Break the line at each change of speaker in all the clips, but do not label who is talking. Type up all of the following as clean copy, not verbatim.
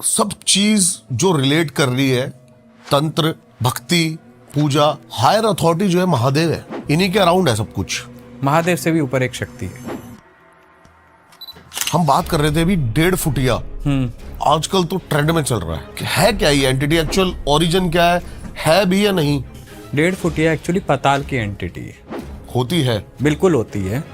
सब चीज जो रिलेट कर रही है, तंत्र, भक्ति, पूजा, हायर अथॉरिटी जो है महादेव है, इन्हीं के अराउंड है सब कुछ।
महादेव से भी ऊपर एक शक्ति है।
हम बात कर रहे थे अभी 1.5 फुटिया, आजकल तो ट्रेंड में चल रहा है क्या ये एंटिटी? एक्चुअल ओरिजिन क्या है भी या नहीं?
1.5 फुटिया एक्चुअली पाताल की एंटिटी है।
होती है,
बिल्कुल होती है।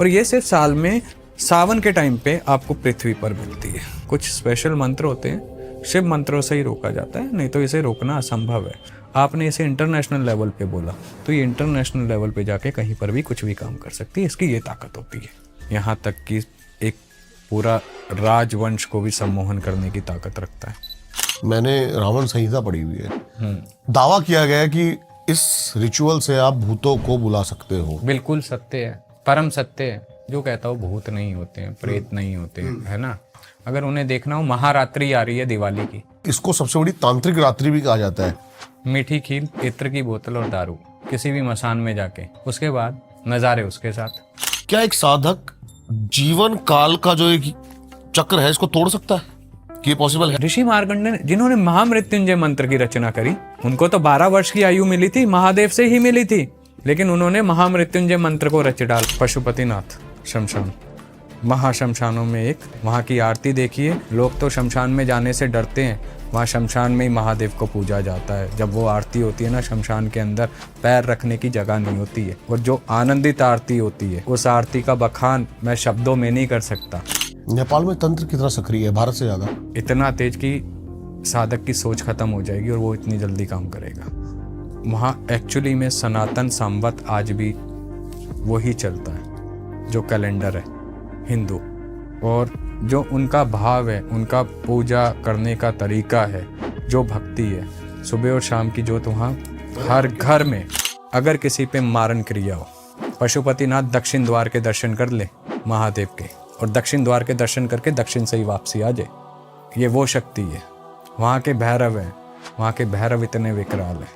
और ये सिर्फ साल में सावन के टाइम पे आपको पृथ्वी पर मिलती है। कुछ स्पेशल मंत्र होते हैं, शिव मंत्रों से ही रोका जाता है, नहीं तो इसे रोकना असंभव है। आपने इसे इंटरनेशनल लेवल पे बोला तो ये इंटरनेशनल लेवल पे जाके कहीं पर भी कुछ भी काम कर सकती है। इसकी ये ताकत होती है। यहाँ तक कि एक पूरा राजवंश को भी सम्मोहन करने की ताकत रखता है।
मैंने रावण संहिता पढ़ी हुई है। दावा किया गया है कि इस रिचुअल से आप भूतों को बुला सकते हो।
बिल्कुल सत्य है, परम सत्य है। जो कहता हो भूत नहीं होते हैं, प्रेत नहीं होते हैं, है ना। अगर उन्हें देखना हो, महारात्रि आ रही है दिवाली की,
इसको सबसे बड़ी तांत्रिक रात्रि भी कहा जाता है।
मीठी खीर, इत्र की बोतल और दारू, किसी भी मसान में जाके, उसके बाद नजारे उसके साथ।
क्या एक साधक जीवन काल का जो एक चक्र है इसको तोड़ सकता है? कि ये पॉसिबल है?
ऋषि मार्कंडेय जिन्होंने महामृत्युंजय मंत्र की रचना करी, उनको तो 12 वर्ष की आयु मिली थी, महादेव से ही मिली थी, लेकिन उन्होंने महामृत्युंजय मंत्र को रच डाल। पशुपतिनाथ शमशान, महाशमशानों में एक, वहाँ की आरती देखिए। लोग तो शमशान में जाने से डरते हैं, वहाँ शमशान में ही महादेव को पूजा जाता है। जब वो आरती होती है ना, शमशान के अंदर पैर रखने की जगह नहीं होती है। और जो आनंदित आरती होती है, उस आरती का बखान मैं शब्दों में नहीं कर सकता।
नेपाल में तंत्र कितना सक्रिय है, भारत से ज्यादा?
इतना तेज कि साधक की सोच खत्म हो जाएगी और वो इतनी जल्दी काम करेगा। वहाँ एक्चुअली में सनातन संवत आज भी वही चलता है जो कैलेंडर है हिंदू, और जो उनका भाव है, उनका पूजा करने का तरीका है, जो भक्ति है, सुबह और शाम की जोत वहाँ हर घर में। अगर किसी पे मारण क्रिया हो, पशुपतिनाथ दक्षिण द्वार के दर्शन कर ले महादेव के, और दक्षिण द्वार के दर्शन करके दक्षिण से ही वापसी आ जाए। ये वो शक्ति है। वहाँ के भैरव हैं, वहाँ के भैरव इतने विकराल हैं।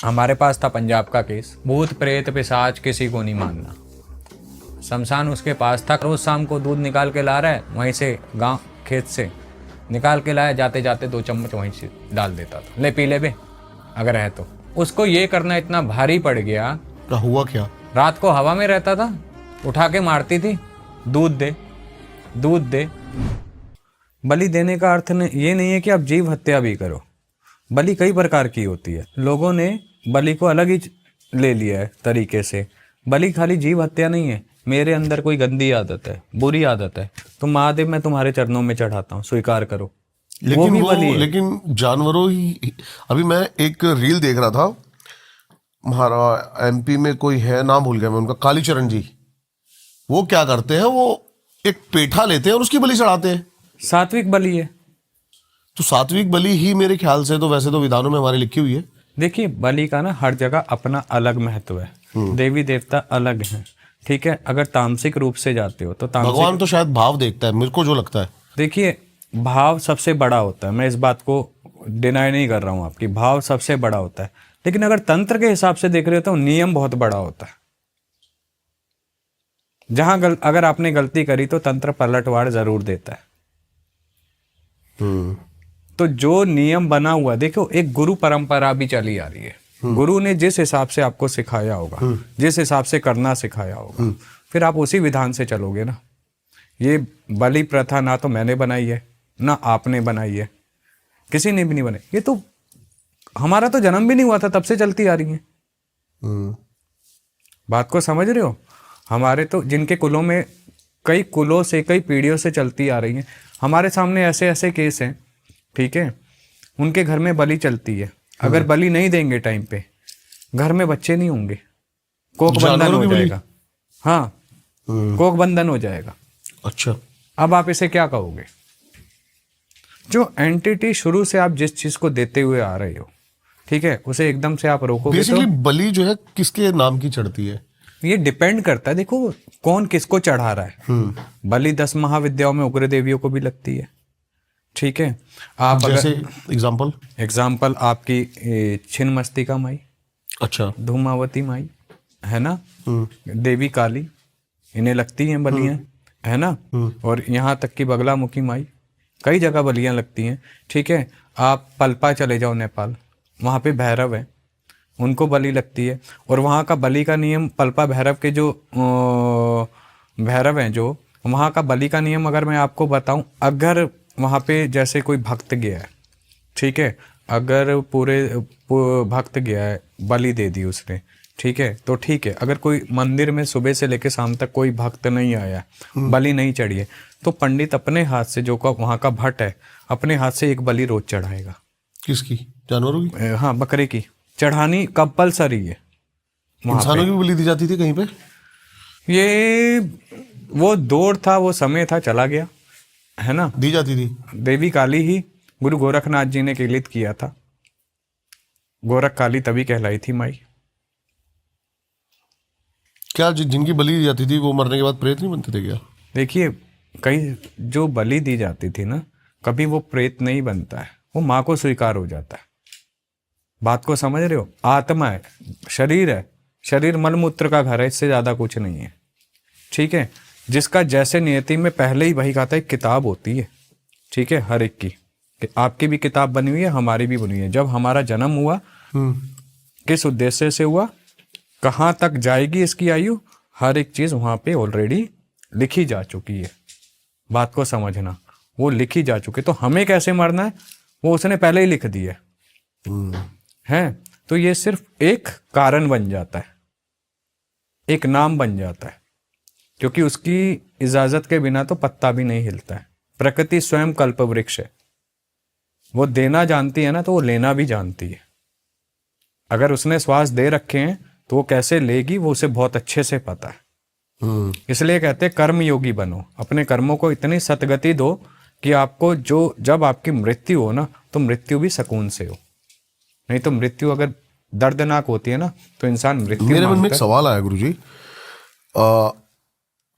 हमारे पास था पंजाब का केस, भूत प्रेत पिशाच किसी को नहीं मानना। शमशान उसके पास था, रोज शाम को दूध निकाल के ला रहा है, वहीं से गांव खेत से निकाल के लाया, जाते जाते 2 चम्मच वहीं से डाल देता था, ले पी ले बे अगर है तो। उसको ये करना इतना भारी पड़ गया।
क्या हुआ? क्या
रात को हवा में रहता था, उठा के मारती थी, दूध दे दूध दे। बलि देने का अर्थ ये नहीं है कि आप जीव हत्या भी करो। बलि कई प्रकार की होती है। लोगों ने बलि को अलग ही ले लिया है तरीके से। बलि खाली जीव हत्या नहीं है। मेरे अंदर कोई गंदी आदत है, बुरी आदत है, तो महादेव मैं तुम्हारे चरणों में चढ़ाता हूँ, स्वीकार करो।
लेकिन जानवरों ही। अभी मैं एक रील देख रहा था, हमारा एमपी में कोई है, नाम भूल गया मैं उनका, कालीचरण जी। वो क्या करते हैं, वो एक पेठा लेते हैं और उसकी बलि चढ़ाते हैं।
सात्विक बलि है।
तो सात्विक बलि ही मेरे ख्याल से, तो वैसे तो विधानों में हमारी लिखी हुई है।
देखिए, बलि का ना हर जगह अपना अलग महत्व है। देवी देवता अलग हैं, ठीक है। अगर तामसिक रूप से जाते हो तो
भगवान तो शायद भाव देखता है, मेरे को जो लगता है।
देखिए, भाव सबसे बड़ा होता है, मैं इस बात को डिनाई नहीं कर रहा हूँ आपकी, भाव सबसे बड़ा होता है। लेकिन अगर तंत्र के हिसाब से देख रहे हो तो नियम बहुत बड़ा होता है। जहां अगर आपने गलती करी तो तंत्र पलटवार जरूर देता है। तो जो नियम बना हुआ, देखो एक गुरु परंपरा भी चली आ रही है। गुरु ने जिस हिसाब से आपको सिखाया होगा, जिस हिसाब से करना सिखाया होगा, फिर आप उसी विधान से चलोगे ना। ये बलि प्रथा ना तो मैंने बनाई है, ना आपने बनाई है, किसी ने भी नहीं बनाई। ये तो हमारा तो जन्म भी नहीं हुआ था तब से चलती आ रही है। बात को समझ रहे हो? हमारे तो जिनके कुलों में कई कुलों से, कई पीढ़ियों से चलती आ रही है। हमारे सामने ऐसे ऐसे केस हैं, ठीक है, उनके घर में बलि चलती है। अगर बलि नहीं देंगे टाइम पे, घर में बच्चे नहीं होंगे, कोख बंधन हो जाएगा। हाँ, कोख बंधन हो जाएगा।
अच्छा,
अब आप इसे क्या कहोगे? जो एंटिटी शुरू से आप जिस चीज को देते हुए आ रहे हो, ठीक है, उसे एकदम से आप रोकोगे तो
बलि जो है किसके नाम की चढ़ती है?
ये डिपेंड करता है। देखो कौन किसको चढ़ा रहा है। बलि 10 महाविद्याओं में उग्र देवियों को भी लगती है, ठीक है। आप
जैसे एग्जाम्पल
आपकी छिन्नमस्तिका माई,
अच्छा,
धूमावती माई, है ना, देवी काली, इन्हें लगती हैं बलियां, है ना। और यहाँ तक कि बगलामुखी माई, कई जगह बलियां लगती हैं, ठीक है। आप पलपा चले जाओ नेपाल, वहाँ पे भैरव है, उनको बलि लगती है। और वहाँ का बलि का नियम, पलपा भैरव के जो भैरव हैं जो, वहाँ का बलि का नियम अगर मैं आपको बताऊं, अगर वहाँ पे जैसे कोई भक्त गया है, ठीक है, अगर भक्त गया है, बलि दे दी उसने, ठीक है, तो ठीक है। अगर कोई मंदिर में सुबह से लेकर शाम तक कोई भक्त नहीं आया, बलि नहीं चढ़ी है, तो पंडित अपने हाथ से, जो वहाँ का भट्ट है, अपने हाथ से एक बलि रोज चढ़ाएगा।
किसकी? जानवरों की?
हाँ, बकरे की चढ़ानी कंपलसरी है।
इंसानों की भी बलि दी जाती थी कहीं पे?
ये वो दौर था, वो समय था, चला गया है ना।
दी जाती थी।
देवी काली ही गुरु गोरखनाथ जी ने केलित किया था। गोरख काली तभी कहलाई थी माई।
क्या जिनकी बलि दी जाती थी वो मरने के बाद प्रेत नहीं बनते थे क्या?
देखिए, कई जो बलि दी जाती थी ना, कभी वो प्रेत नहीं बनता है, वो माँ को स्वीकार हो जाता है। बात को समझ रहे हो? आत्मा है, शरीर है, शरीर मलमूत्र का घर है, इससे ज्यादा कुछ नहीं है, ठीक है। जिसका जैसे नियति में पहले ही वही कहा था, एक किताब होती है, ठीक है, हर एक की। आपकी भी किताब बनी हुई है, हमारी भी बनी हुई है। जब हमारा जन्म हुआ, किस उद्देश्य से हुआ, कहाँ तक जाएगी इसकी आयु, हर एक चीज वहां पे ऑलरेडी लिखी जा चुकी है। बात को समझना, वो लिखी जा चुकी है। तो हमें कैसे मरना है, वो उसने पहले ही लिख दिया है। तो ये सिर्फ एक कारण बन जाता है, एक नाम बन जाता है, क्योंकि उसकी इजाजत के बिना तो पत्ता भी नहीं हिलता है। प्रकृति स्वयं कल्प वृक्ष है, वो देना जानती है ना, तो वो लेना भी जानती है। अगर उसने श्वास दे रखे हैं तो वो कैसे लेगी, वो उसे बहुत अच्छे से पता है। इसलिए कहते हैं कर्म योगी बनो, अपने कर्मों को इतनी सतगति दो कि आपको जब आपकी मृत्यु हो ना, तो मृत्यु भी सुकून से हो। नहीं तो मृत्यु अगर दर्दनाक होती है ना, तो इंसान मृत्यु।
मेरे मन में एक सवाल आया गुरुजी,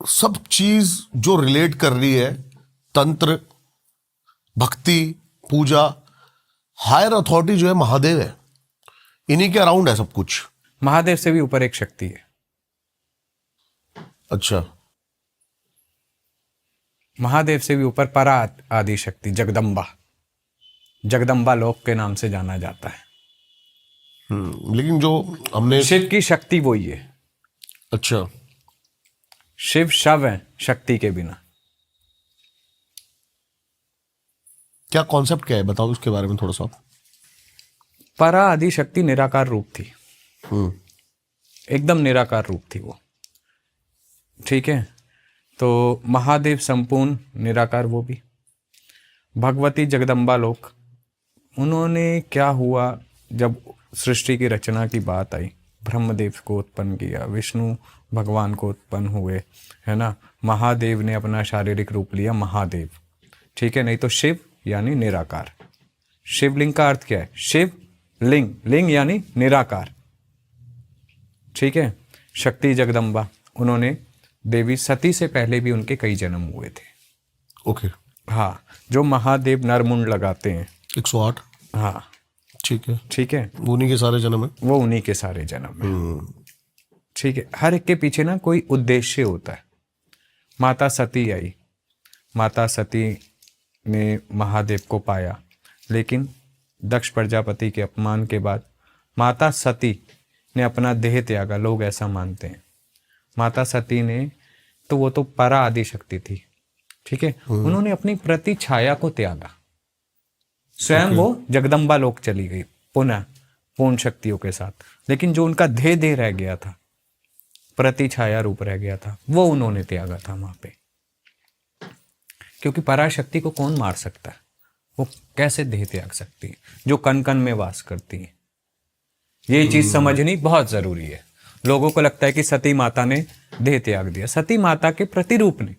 सब चीज जो रिलेट कर रही है, तंत्र, भक्ति, पूजा, हायर अथॉरिटी जो है महादेव है, इन्हीं के अराउंड है सब कुछ।
महादेव से भी ऊपर एक शक्ति है।
अच्छा,
महादेव से भी ऊपर परा आदि शक्ति जगदम्बा, जगदम्बा लोक के नाम से जाना जाता है।
लेकिन जो हमने
शिव की शक्ति वही है।
अच्छा,
शिव शव है शक्ति के बिना।
क्या कॉन्सेप्ट क्या है, बताओ उसके बारे में थोड़ा सा।
परा आदि शक्ति निराकार रूप थी, एकदम निराकार रूप थी वो, ठीक है। तो महादेव संपूर्ण निराकार, वो भी। भगवती जगदम्बा लोक, उन्होंने क्या हुआ, जब सृष्टि की रचना की बात आई, ब्रह्मदेव को उत्पन्न किया, विष्णु भगवान को उत्पन्न हुए, है ना। महादेव ने अपना शारीरिक रूप लिया महादेव, ठीक है। नहीं तो शिव यानी निराकार। शिवलिंग का अर्थ क्या है? शिव लिंग, लिंग यानी निराकार, ठीक है। शक्ति जगदम्बा, उन्होंने देवी सती से पहले भी उनके कई जन्म हुए थे।
ओके।
हाँ, जो महादेव नरमुंड लगाते हैं
108।
हाँ,
ठीक है,
ठीक है,
वो उन्हीं के सारे जन्म है।
वो उन्हीं के सारे जन्म है, ठीक है। हर एक के पीछे ना कोई उद्देश्य होता है। माता सती आई, माता सती ने महादेव को पाया, लेकिन दक्ष प्रजापति के अपमान के बाद माता सती ने अपना देह त्यागा। लोग ऐसा मानते हैं। माता सती ने, तो वो तो परा आदि शक्ति थी, ठीक है, उन्होंने अपनी प्रति छाया को त्यागा। स्वयं वो जगदम्बा लोक चली गई पुनः पूर्ण शक्तियों के साथ, लेकिन जो उनका देह रह गया था, प्रति छाया रूप रह गया था, वो उन्होंने त्यागा था वहां पे। क्योंकि पराशक्ति को कौन मार सकता है? वो कैसे देह त्याग सकती है जो कण कण में वास करती है? ये चीज समझनी बहुत जरूरी है। लोगों को लगता है कि सती माता ने देह त्याग दिया। सती माता के प्रतिरूप ने,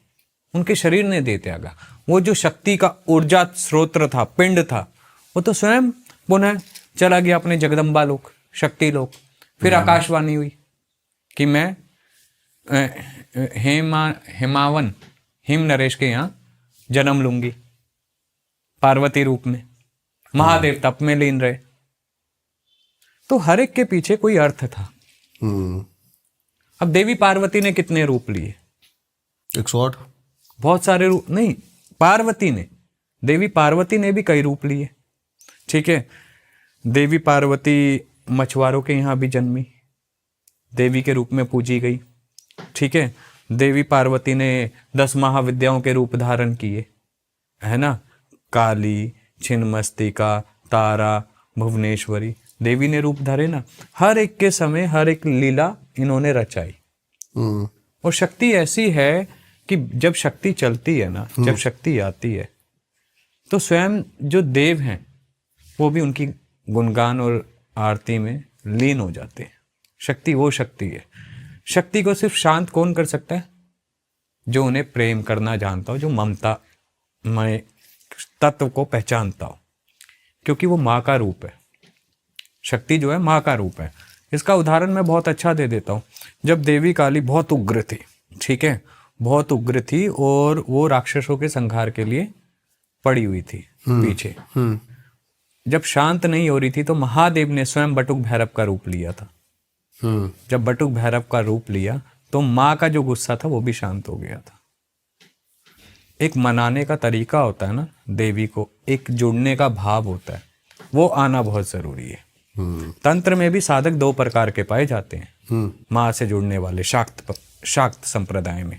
उनके शरीर ने देह त्यागा। वो जो शक्ति का ऊर्जा स्रोत्र था, पिंड था, वो तो स्वयं पुनः चला गया अपने जगदम्बा लोक, शक्ति लोक। फिर आकाशवाणी हुई कि मैं हेमावन, हिम नरेश के यहाँ जन्म लूंगी पार्वती रूप में। महादेव तप में लीन रहे। तो हर एक के पीछे कोई अर्थ था। अब देवी पार्वती ने कितने रूप लिए?
108।
बहुत सारे रूप नहीं, पार्वती ने देवी पार्वती ने भी कई रूप लिए, ठीक है। देवी पार्वती मछुआरों के यहाँ भी जन्मी, देवी के रूप में पूजी गई, ठीक है। देवी पार्वती ने 10 महाविद्याओं के रूप धारण किए, है ना, काली, छिन्नमस्तिका, तारा, भुवनेश्वरी, देवी ने रूप धरे ना। हर एक के समय हर एक लीला इन्होंने रचाई। और शक्ति ऐसी है कि जब शक्ति चलती है ना, जब शक्ति आती है तो स्वयं जो देव हैं वो भी उनकी गुणगान और आरती में लीन हो जाते हैं। शक्ति वो शक्ति है। शक्ति को सिर्फ शांत कौन कर सकता है? जो उन्हें प्रेम करना जानता हो, जो ममता में तत्व को पहचानता हो, क्योंकि वो माँ का रूप है। शक्ति जो है माँ का रूप है। इसका उदाहरण मैं बहुत अच्छा दे देता हूँ। जब देवी काली बहुत उग्र थी, ठीक है, बहुत उग्र थी और वो राक्षसों के संहार के लिए पड़ी हुई थी पीछे। जब शांत नहीं हो रही थी तो महादेव ने स्वयं बटुक भैरव का रूप लिया था। जब बटुक भैरव का रूप लिया तो माँ का जो गुस्सा था वो भी शांत हो गया था। एक मनाने का तरीका होता है ना, देवी को एक जुड़ने का भाव होता है, वो आना बहुत जरूरी है। तंत्र में भी साधक 2 प्रकार के पाए जाते हैं माँ से जुड़ने वाले, शाक्त संप्रदाय में।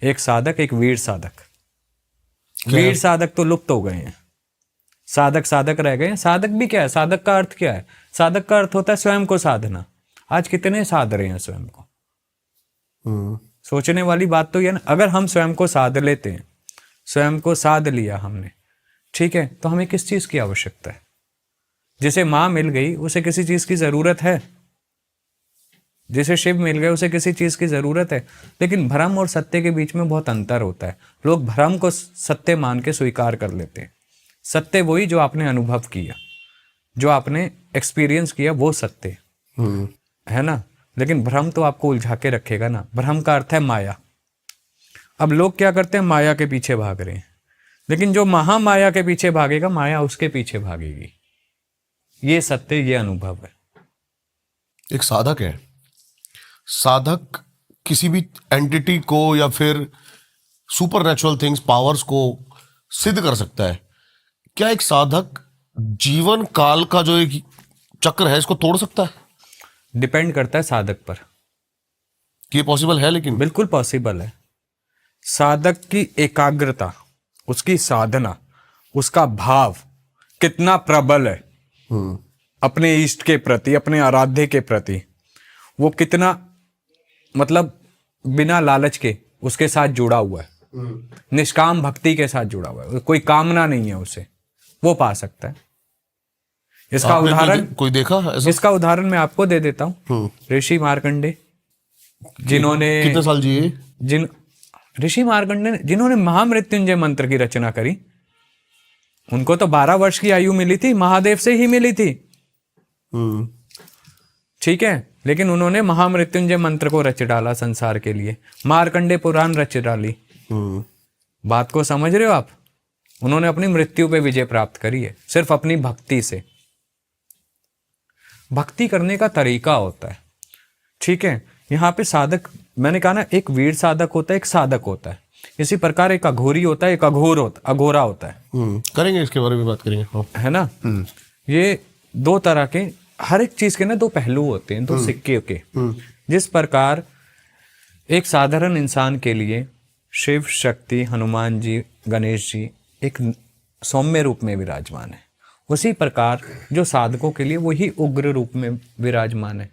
एक साधक, एक वीर साधक। वीर साधक तो लुप्त हो गए हैं, साधक साधक रह गए हैं। साधक भी क्या है? साधक का अर्थ क्या है? साधक का अर्थ होता है स्वयं को साधना। आज कितने साध रहे हैं स्वयं को? सोचने वाली बात तो यह ना, अगर हम स्वयं को साध लेते हैं, स्वयं को साध लिया हमने, ठीक है, तो हमें किस चीज की आवश्यकता है? जिसे माँ मिल गई उसे किसी चीज की जरूरत है? जिसे शिव मिल गए उसे किसी चीज की जरूरत है? लेकिन भ्रम और सत्य के बीच में बहुत अंतर होता है। लोग भ्रम को सत्य मान के स्वीकार कर लेते हैं। सत्य वही जो आपने अनुभव किया, जो आपने एक्सपीरियंस किया, वो सत्य है ना। लेकिन भ्रम तो आपको उलझा के रखेगा ना। भ्रम का अर्थ है माया। अब लोग क्या करते हैं? माया के पीछे भाग रहे हैं। लेकिन जो महामाया के पीछे भागेगा, माया उसके पीछे भागेगी। ये सत्य, ये अनुभव है।
एक साधक है, साधक किसी भी एंटिटी को या फिर सुपर नेचुरल थिंग्स, पावर्स को सिद्ध कर सकता है। क्या एक साधक जीवन काल का जो एक चक्र है इसको तोड़ सकता है?
डिपेंड करता है साधक पर
कि ये पॉसिबल है। लेकिन
बिल्कुल पॉसिबल है। साधक की एकाग्रता, उसकी साधना, उसका भाव कितना प्रबल है अपने इष्ट के प्रति, अपने आराध्य के प्रति, वो कितना मतलब बिना लालच के उसके साथ जुड़ा हुआ है, निष्काम भक्ति के साथ जुड़ा हुआ है, कोई कामना नहीं है उसे, वो पा सकता है। इसका उदाहरण
कोई देखा है ऐसा?
इसका उदाहरण मैं आपको दे देता हूँ। ऋषि मार्कंडे, जिन्होंने
कितने साल जिए?
ऋषि मार्कंडे जिन्होंने महामृत्युंजय मंत्र की रचना करी, उनको तो 12 वर्ष की आयु मिली थी, महादेव से ही मिली थी, ठीक है। लेकिन उन्होंने महामृत्युंजय मंत्र को रच डाला संसार के लिए, मार्कंडे पुराण रच डाली। बात को समझ रहे हो आप? उन्होंने अपनी मृत्यु पे विजय प्राप्त करी है सिर्फ अपनी भक्ति से। भक्ति करने का तरीका होता है, ठीक है। यहाँ पे साधक, मैंने कहा ना, एक वीर साधक होता है, एक साधक होता है। इसी प्रकार एक अघोरी होता है, एक अघोरा होता है।
करेंगे, इसके बारे में बात करेंगे,
है ना। ये 2 तरह के, हर एक चीज के ना 2 पहलू होते हैं, 2 सिक्के के। जिस प्रकार एक साधारण इंसान के लिए शिव, शक्ति, हनुमान जी, गणेश जी एक सौम्य रूप में विराजमान है, उसी प्रकार जो साधकों के लिए वही उग्र रूप में विराजमान है,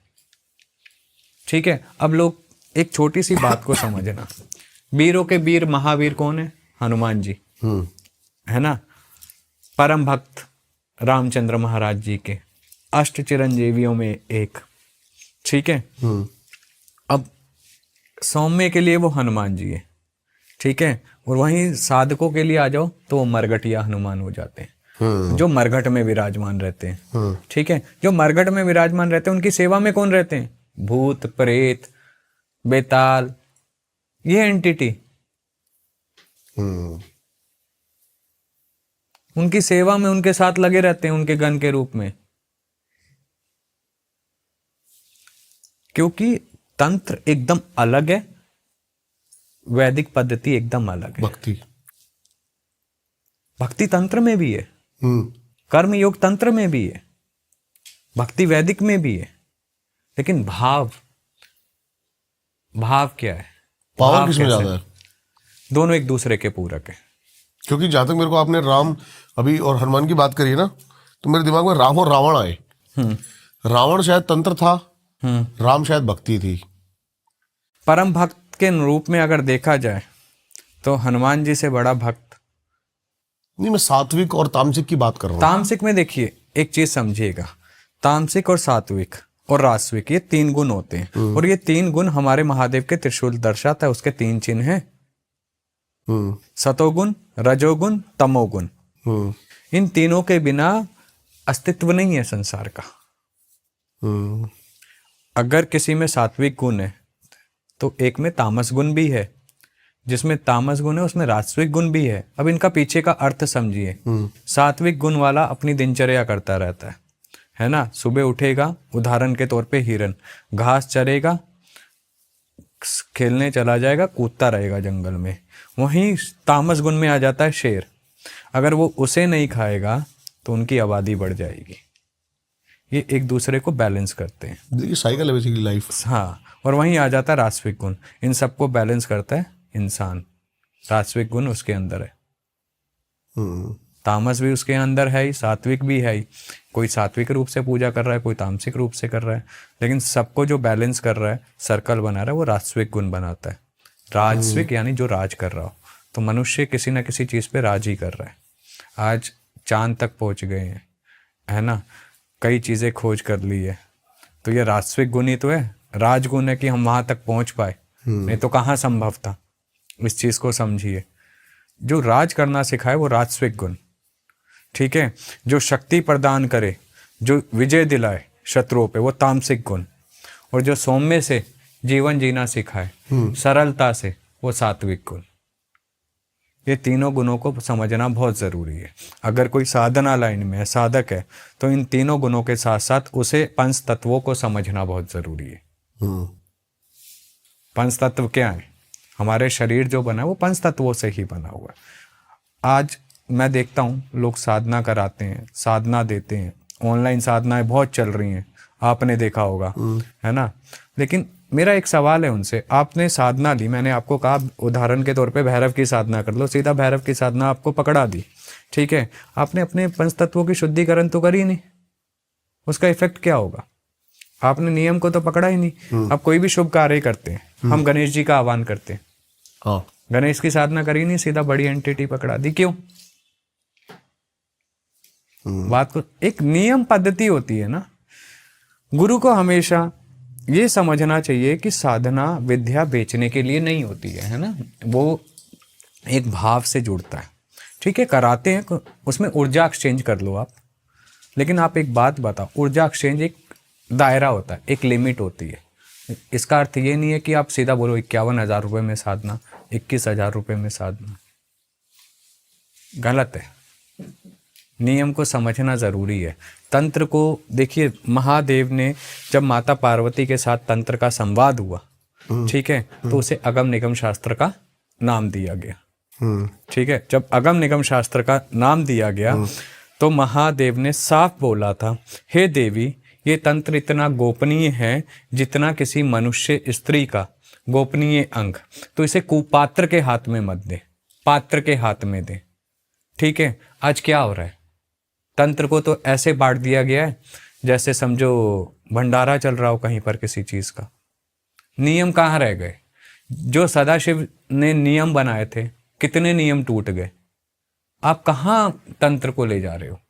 ठीक है। अब लोग एक छोटी सी बात को समझना, वीरों के वीर महावीर कौन है? हनुमान जी, है ना। परम भक्त रामचंद्र महाराज जी के, अष्ट चिरंजीवियों में एक, ठीक है। अब सौम्य के लिए वो हनुमान जी है, ठीक है। और वहीं साधकों के लिए आ जाओ तो वो मरघटिया हनुमान हो जाते हैं, जो मरघट में विराजमान रहते हैं, ठीक है। जो मरघट में विराजमान रहते हैं उनकी सेवा में कौन रहते हैं? भूत, प्रेत, बेताल, ये एंटिटी उनकी सेवा में उनके साथ लगे रहते हैं, उनके गण के रूप में। क्योंकि तंत्र एकदम अलग है, वैदिक पद्धति एकदम अलग है।
भक्ति
भक्ति तंत्र में भी है,
हम्म
कर्म योग तंत्र में भी है, भक्ति वैदिक में भी है, लेकिन भाव क्या है?
पावर
भाव
किसमें
कैसे?
ज्यादा है?
दोनों एक दूसरे के पूरक है।
क्योंकि जहां तक मेरे को आपने राम अभी और हनुमान की बात करी है ना, तो मेरे दिमाग में राम और रावण आए। रावण शायद तंत्र था, राम शायद भक्ति थी।
परम भक्त के रूप में अगर देखा जाए तो हनुमान जी से बड़ा भक्त
नहीं, मैं सात्विक और तामसिक की बात कर रहा हूँ।
तामसिक में देखिए, एक चीज समझिएगा, तामसिक और सात्विक और राजस्विक ये 3 गुण होते हैं, और ये 3 गुण हमारे महादेव के त्रिशूल दर्शाता है। उसके 3 चिन्ह हैं, सतोगुण, रजोगुण, तमोगुण। इन तीनों के बिना अस्तित्व नहीं है संसार का। अगर किसी में सात्विक गुण है तो एक में तामस गुण भी है, जिसमें तामस गुण है उसमें राजस्विक गुण भी है। अब इनका पीछे का अर्थ समझिए। सात्विक गुण वाला अपनी दिनचर्या करता रहता है ना। सुबह उठेगा, उदाहरण के तौर पे हिरन घास चरेगा, खेलने चला जाएगा, कूदता रहेगा जंगल में। वहीं तामस गुण में आ जाता है शेर। अगर वो उसे नहीं खाएगा तो उनकी आबादी बढ़ जाएगी। ये एक दूसरे को बैलेंस करते हैं।
देखिए साइकिल है बेसिकली लाइफ।
हाँ, और वहीं आ जाता है राजस्विक गुण। इन सबको बैलेंस करता है इंसान। राजस्विक गुण उसके अंदर है, तामस भी उसके अंदर है ही, सात्विक भी है ही। कोई सात्विक रूप से पूजा कर रहा है, कोई तामसिक रूप से कर रहा है, लेकिन सबको जो बैलेंस कर रहा है, सर्कल बना रहा है, वो राजस्विक गुण बनाता है। राजस्विक यानी जो राज कर रहा हो। तो मनुष्य किसी ना किसी चीज़ पे राज ही कर रहा है। आज चांद तक पहुंच गए हैं, है ना, कई चीज़ें खोज कर ली है, तो ये राजस्विक गुण ही तो है। राजगुण है कि हम वहां तक पहुंच पाए, नहीं तो कहाँ संभव था। इस चीज़ को समझिए। जो राज करना सिखाए वो राजस्विक गुण, ठीक है। जो शक्ति प्रदान करे, जो विजय दिलाए शत्रुओं पे, वो तामसिक गुण। और जो सौम्य से जीवन जीना सिखाए, सरलता से, वो सात्विक गुण। ये तीनों गुणों को समझना बहुत ज़रूरी है। अगर कोई साधना लाइन में है, साधक है, तो इन तीनों गुणों के साथ साथ उसे पंच तत्वों को समझना बहुत ज़रूरी है। पंच तत्व क्या है? हमारे शरीर जो बना है वो पंच तत्वों से ही बना हुआ है। आज मैं देखता हूँ लोग साधना कराते हैं, साधना देते हैं, ऑनलाइन साधनाएं बहुत चल रही हैं, आपने देखा होगा, है ना। लेकिन मेरा एक सवाल है उनसे, आपने साधना ली, मैंने आपको कहा उदाहरण के तौर पे भैरव की साधना कर लो, सीधा भैरव की साधना आपको पकड़ा दी, ठीक है। आपने अपने पंच तत्वों की शुद्धिकरण तो करी नहीं, उसका इफेक्ट क्या होगा? आपने नियम को तो पकड़ा ही नहीं। अब कोई भी शुभ कार्य करते हैं, हम गणेश जी का आह्वान करते हैं,
हाँ,
गणेश की साधना करी नहीं, सीधा बड़ी एंटिटी पकड़ा दी। क्यों? बात को एक नियम पद्धति होती है ना। गुरु को हमेशा ये समझना चाहिए कि साधना विद्या बेचने के लिए नहीं होती है ना। वो एक भाव से जुड़ता है, ठीक है। कराते हैं, उसमें ऊर्जा एक्सचेंज कर लो आप। लेकिन आप एक बात बताओ, ऊर्जा एक्सचेंज एक दायरा होता है, एक लिमिट होती है। इसका अर्थ ये नहीं है कि आप सीधा बोलो 51,000 रुपये में साधना, 21,000 रुपये में साधना, गलत है। नियम को समझना ज़रूरी है। तंत्र को देखिए, महादेव ने जब माता पार्वती के साथ तंत्र का संवाद हुआ, ठीक है, तो उसे अगम निगम शास्त्र का नाम दिया गया, ठीक है। जब अगम निगम शास्त्र का नाम दिया गया तो महादेव ने साफ बोला था, हे देवी, ये तंत्र इतना गोपनीय है जितना किसी मनुष्य स्त्री का गोपनीय अंग, तो इसे कुपात्र के हाथ में मत दे, पात्र के हाथ में दे, ठीक है। आज क्या हो रहा है? तंत्र को तो ऐसे बांट दिया गया है जैसे समझो भंडारा चल रहा हो कहीं पर किसी चीज का। नियम कहाँ रह गए? जो सदाशिव ने नियम बनाए थे, कितने नियम टूट गए। आप कहाँ तंत्र को ले जा रहे हो?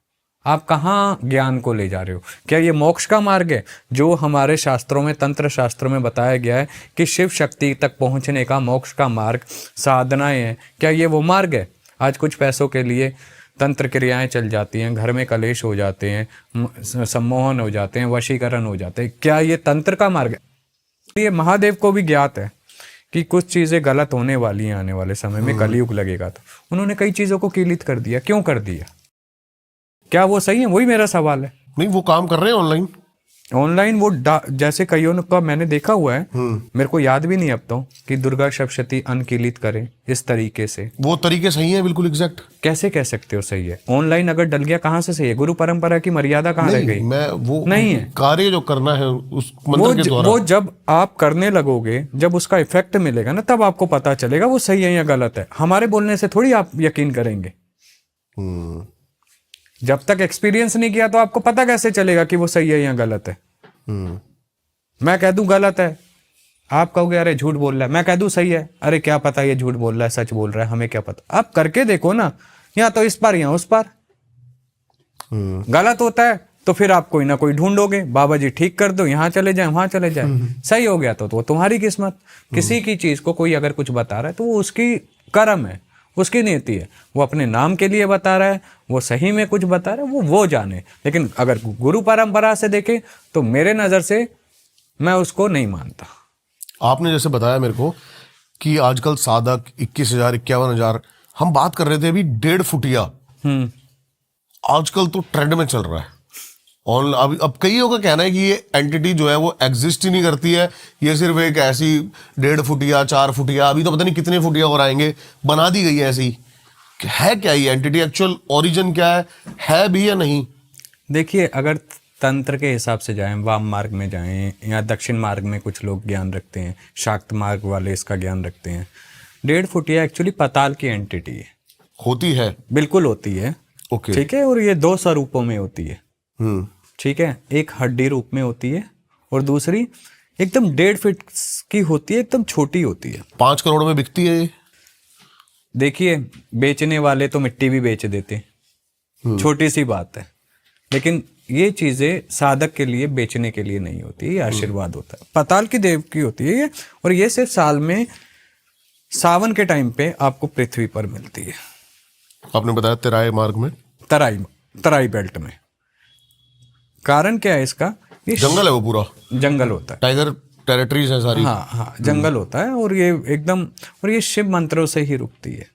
आप कहाँ ज्ञान को ले जा रहे हो? क्या ये मोक्ष का मार्ग है जो हमारे शास्त्रों में, तंत्र शास्त्रों में बताया गया है कि शिव शक्ति तक पहुंचने का मोक्ष का मार्ग साधनाएं हैं? क्या ये वो मार्ग है? आज कुछ पैसों के लिए तंत्र क्रियाएं चल जाती हैं, घर में कलेश हो जाते हैं, सम्मोहन हो जाते हैं, वशीकरण हो जाते हैं। क्या ये तंत्र का मार्ग है? ये महादेव को भी ज्ञात है कि कुछ चीज़ें गलत होने वाली हैं आने वाले समय में, कलयुग लगेगा। तो उन्होंने कई चीज़ों को कीलित कर दिया। क्यों कर दिया? क्या वो सही है? वही मेरा सवाल है।
नहीं, वो काम कर रहे हैं ऑनलाइन।
ऑनलाइन वो जैसे कईयों का मैंने देखा हुआ है, मेरे को याद भी नहीं अब तो, कि दुर्गा सप्तशती अनकीलित करें इस तरीके से।
वो तरीके सही है बिल्कुल एग्जैक्ट?
कैसे कह सकते हो सही है? ऑनलाइन अगर डल गया कहाँ से सही है? गुरु परंपरा की मर्यादा कहाँ रह गई?
मैं वो
नहीं है।
कार्य जो करना है उस मंत्र के द्वारा,
वो जब आप करने लगोगे, जब उसका इफेक्ट मिलेगा ना, तब आपको पता चलेगा वो सही है या गलत है। हमारे बोलने से थोड़ी आप यकीन करेंगे। जब तक एक्सपीरियंस नहीं किया तो आपको पता कैसे चलेगा कि वो सही है या गलत है? मैं कह दूं गलत है, आप कहोगे अरे झूठ बोल रहा है। मैं कह दूं सही है, अरे क्या पता ये झूठ बोल रहा है सच बोल रहा है, हमें क्या पता। आप करके देखो ना, या तो इस पार या उस पार। गलत होता है तो फिर आप कोई ना कोई ढूंढोगे, बाबा जी ठीक कर दो, यहाँ चले जाए वहां चले जाए। सही हो गया तो तुम्हारी किस्मत। किसी की चीज को कोई अगर कुछ बता रहा है तो वो उसकी कर्म है, उसकी नीति है। वो अपने नाम के लिए बता रहा है, वो सही में कुछ बता रहा है, वो जाने। लेकिन अगर गुरु परंपरा से देखे तो मेरे नजर से मैं उसको नहीं मानता।
आपने जैसे बताया मेरे को कि आजकल साधक 21,000 51,000, हम बात कर रहे थे अभी 1.5 फुटिया, आजकल तो ट्रेंड में चल रहा है। और अब कईयों का कहना है कि ये एंटिटी जो है वो एग्जिस्ट ही नहीं करती है, ये सिर्फ एक ऐसी 1.5 फुटिया 4 फुटिया, अभी तो पता नहीं कितने फुटिया और आएंगे, बना दी गई है ऐसी। है क्या ये एंटिटी? एक्चुअल ओरिजिन क्या है भी या नहीं?
देखिए, अगर तंत्र के हिसाब से जाएं, वाम मार्ग में जाएं या दक्षिण मार्ग में कुछ लोग ज्ञान रखते हैं, शाक्त मार्ग वाले इसका ज्ञान रखते हैं। 1.5 फुटिया एक्चुअली पाताल की एंटिटी है। होती है? बिल्कुल होती है। ओके, ठीक है। और ये 2 स्वरूपों में होती है। ठीक है, एक हड्डी रूप में होती है और दूसरी एकदम 1.5 फीट की होती है, एकदम छोटी होती है।
5 करोड़ में बिकती है ये?
देखिए, बेचने वाले तो मिट्टी भी बेच देते, छोटी सी बात है। लेकिन ये चीजें साधक के लिए बेचने के लिए नहीं होती, ये आशीर्वाद होता है, पाताल की देव की होती है ये। और ये सिर्फ साल में सावन के टाइम पे आपको पृथ्वी पर मिलती है।
आपने बताया तराई मार्ग में,
तराई बेल्ट में। कारण क्या है इसका? ये
जंगल है, वो पूरा
जंगल होता है,
टाइगर टेरिटरीज है सारी।
हाँ, जंगल होता है। और ये एकदम, और ये शिव मंत्रों से ही रुकती है।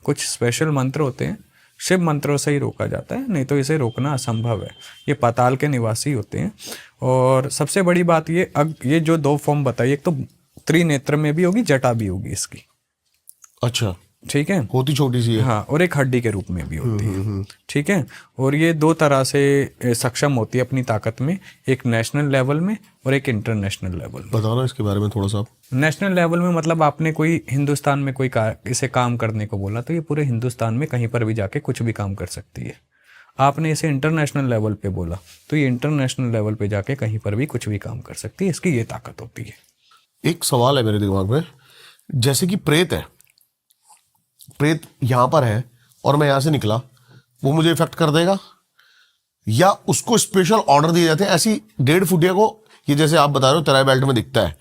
कुछ स्पेशल मंत्र होते हैं, शिव मंत्रों से ही रोका जाता है, नहीं तो इसे रोकना असंभव है। ये पाताल के निवासी होते हैं। और सबसे बड़ी बात ये जो 2 फॉर्म बताई, एक तो त्रिनेत्र में भी होगी, जटा भी होगी इसकी।
अच्छा,
ठीक है,
होती छोटी सी है।
हाँ, और एक हड्डी के रूप में भी होती है। ठीक है, और ये 2 तरह से सक्षम होती है अपनी ताकत में, एक नेशनल लेवल में और एक इंटरनेशनल लेवल में।
बताना इसके बारे में थोड़ा सा।
नेशनल लेवल में मतलब आपने कोई हिंदुस्तान में कोई इसे काम करने को बोला तो ये पूरे हिंदुस्तान में कहीं पर भी जाके कुछ भी काम कर सकती है। आपने इसे इंटरनेशनल लेवल पे बोला तो ये इंटरनेशनल लेवल पे जाके कहीं पर भी कुछ भी काम कर सकती है। इसकी ये ताकत होती है।
एक सवाल है मेरे दिमाग में, जैसे कि प्रेत है, प्रेत यहां पर है और मैं यहां से निकला, वो मुझे इफेक्ट कर देगा या उसको स्पेशल ऑर्डर दिए जाते हैं? ऐसी 1.5 फुटिया को, ये जैसे आप बता रहे हो तराई बेल्ट में दिखता है,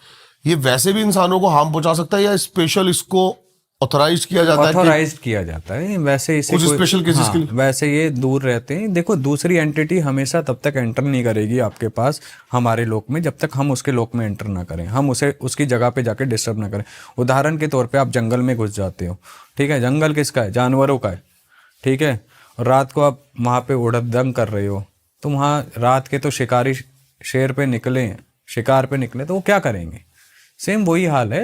ये वैसे भी इंसानों को हार्म पहुंचा सकता है या स्पेशल इसको ऑथोराइज किया जाता है?
ऑथोराइज किया जाता है वैसे इसे
कुछ स्पेशल केसेस के लिए।
वैसे ये दूर रहते हैं। देखो, दूसरी एंटिटी हमेशा तब तक एंटर नहीं करेगी आपके पास, हमारे लोक में, जब तक हम उसके लोक में एंटर ना करें, हम उसे उसकी जगह पे जाके डिस्टर्ब ना करें। उदाहरण के तौर पे आप जंगल में घुस जाते हो, ठीक है, जंगल किसका है? जानवरों का है, ठीक है। और रात को आप वहाँ पे उड़दंग कर रहे हो, तो वहाँ रात के तो शिकारी शेर पे निकले, शिकार पे निकले, तो वो क्या करेंगे? सेम वही हाल है।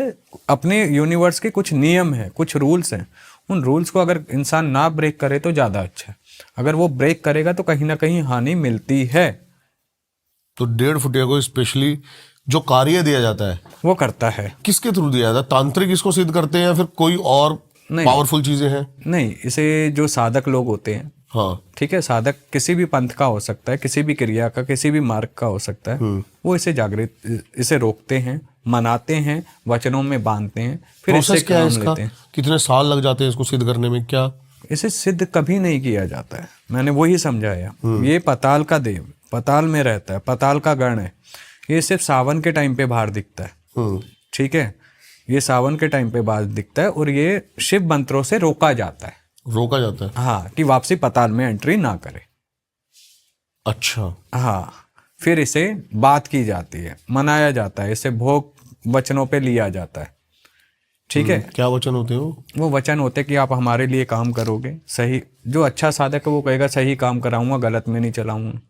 अपने यूनिवर्स के कुछ नियम हैं, कुछ रूल्स हैं, उन रूल्स को अगर इंसान ना ब्रेक करे तो ज़्यादा अच्छा है। अगर वो ब्रेक करेगा तो कहीं ना कहीं हानि मिलती है।
तो 1.5 फुटिया को स्पेशली जो कार्य दिया जाता है
वो करता है।
किसके थ्रू दिया जाता है? तांत्रिक इसको सिद्ध करते हैं या फिर कोई और पावरफुल चीजें हैं?
नहीं, इसे जो साधक लोग होते हैं,
हाँ,
ठीक है, साधक किसी भी पंथ का हो सकता है, किसी भी क्रिया का, किसी भी मार्ग का हो सकता है, वो इसे जागृत, इसे रोकते हैं, मनाते हैं, वचनों में बांधते हैं, फिर इससे काम लेते हैं।
कितने साल लग जाते हैं इसको सिद्ध करने में? क्या
इसे सिद्ध कभी नहीं किया जाता है, मैंने वही समझाया। ये पाताल का देव, पाताल में रहता है, पाताल का गण है। ये सिर्फ सावन के टाइम पे बाहर दिखता है, ठीक है, ये सावन के टाइम पे बाहर दिखता है। और ये शिव मंत्रों से रोका जाता है, हाँ, कि वापसी पाताल में एंट्री ना करे।
अच्छा,
हाँ, फिर इसे बात की जाती है, मनाया जाता है, इसे भोग वचनों पे लिया जाता है, ठीक है।
क्या वचन होते हैं वो
वचन होते हैं कि आप हमारे लिए काम करोगे, सही, जो अच्छा साधक है वो कहेगा सही काम कराऊंगा, गलत में नहीं चलाऊंगा,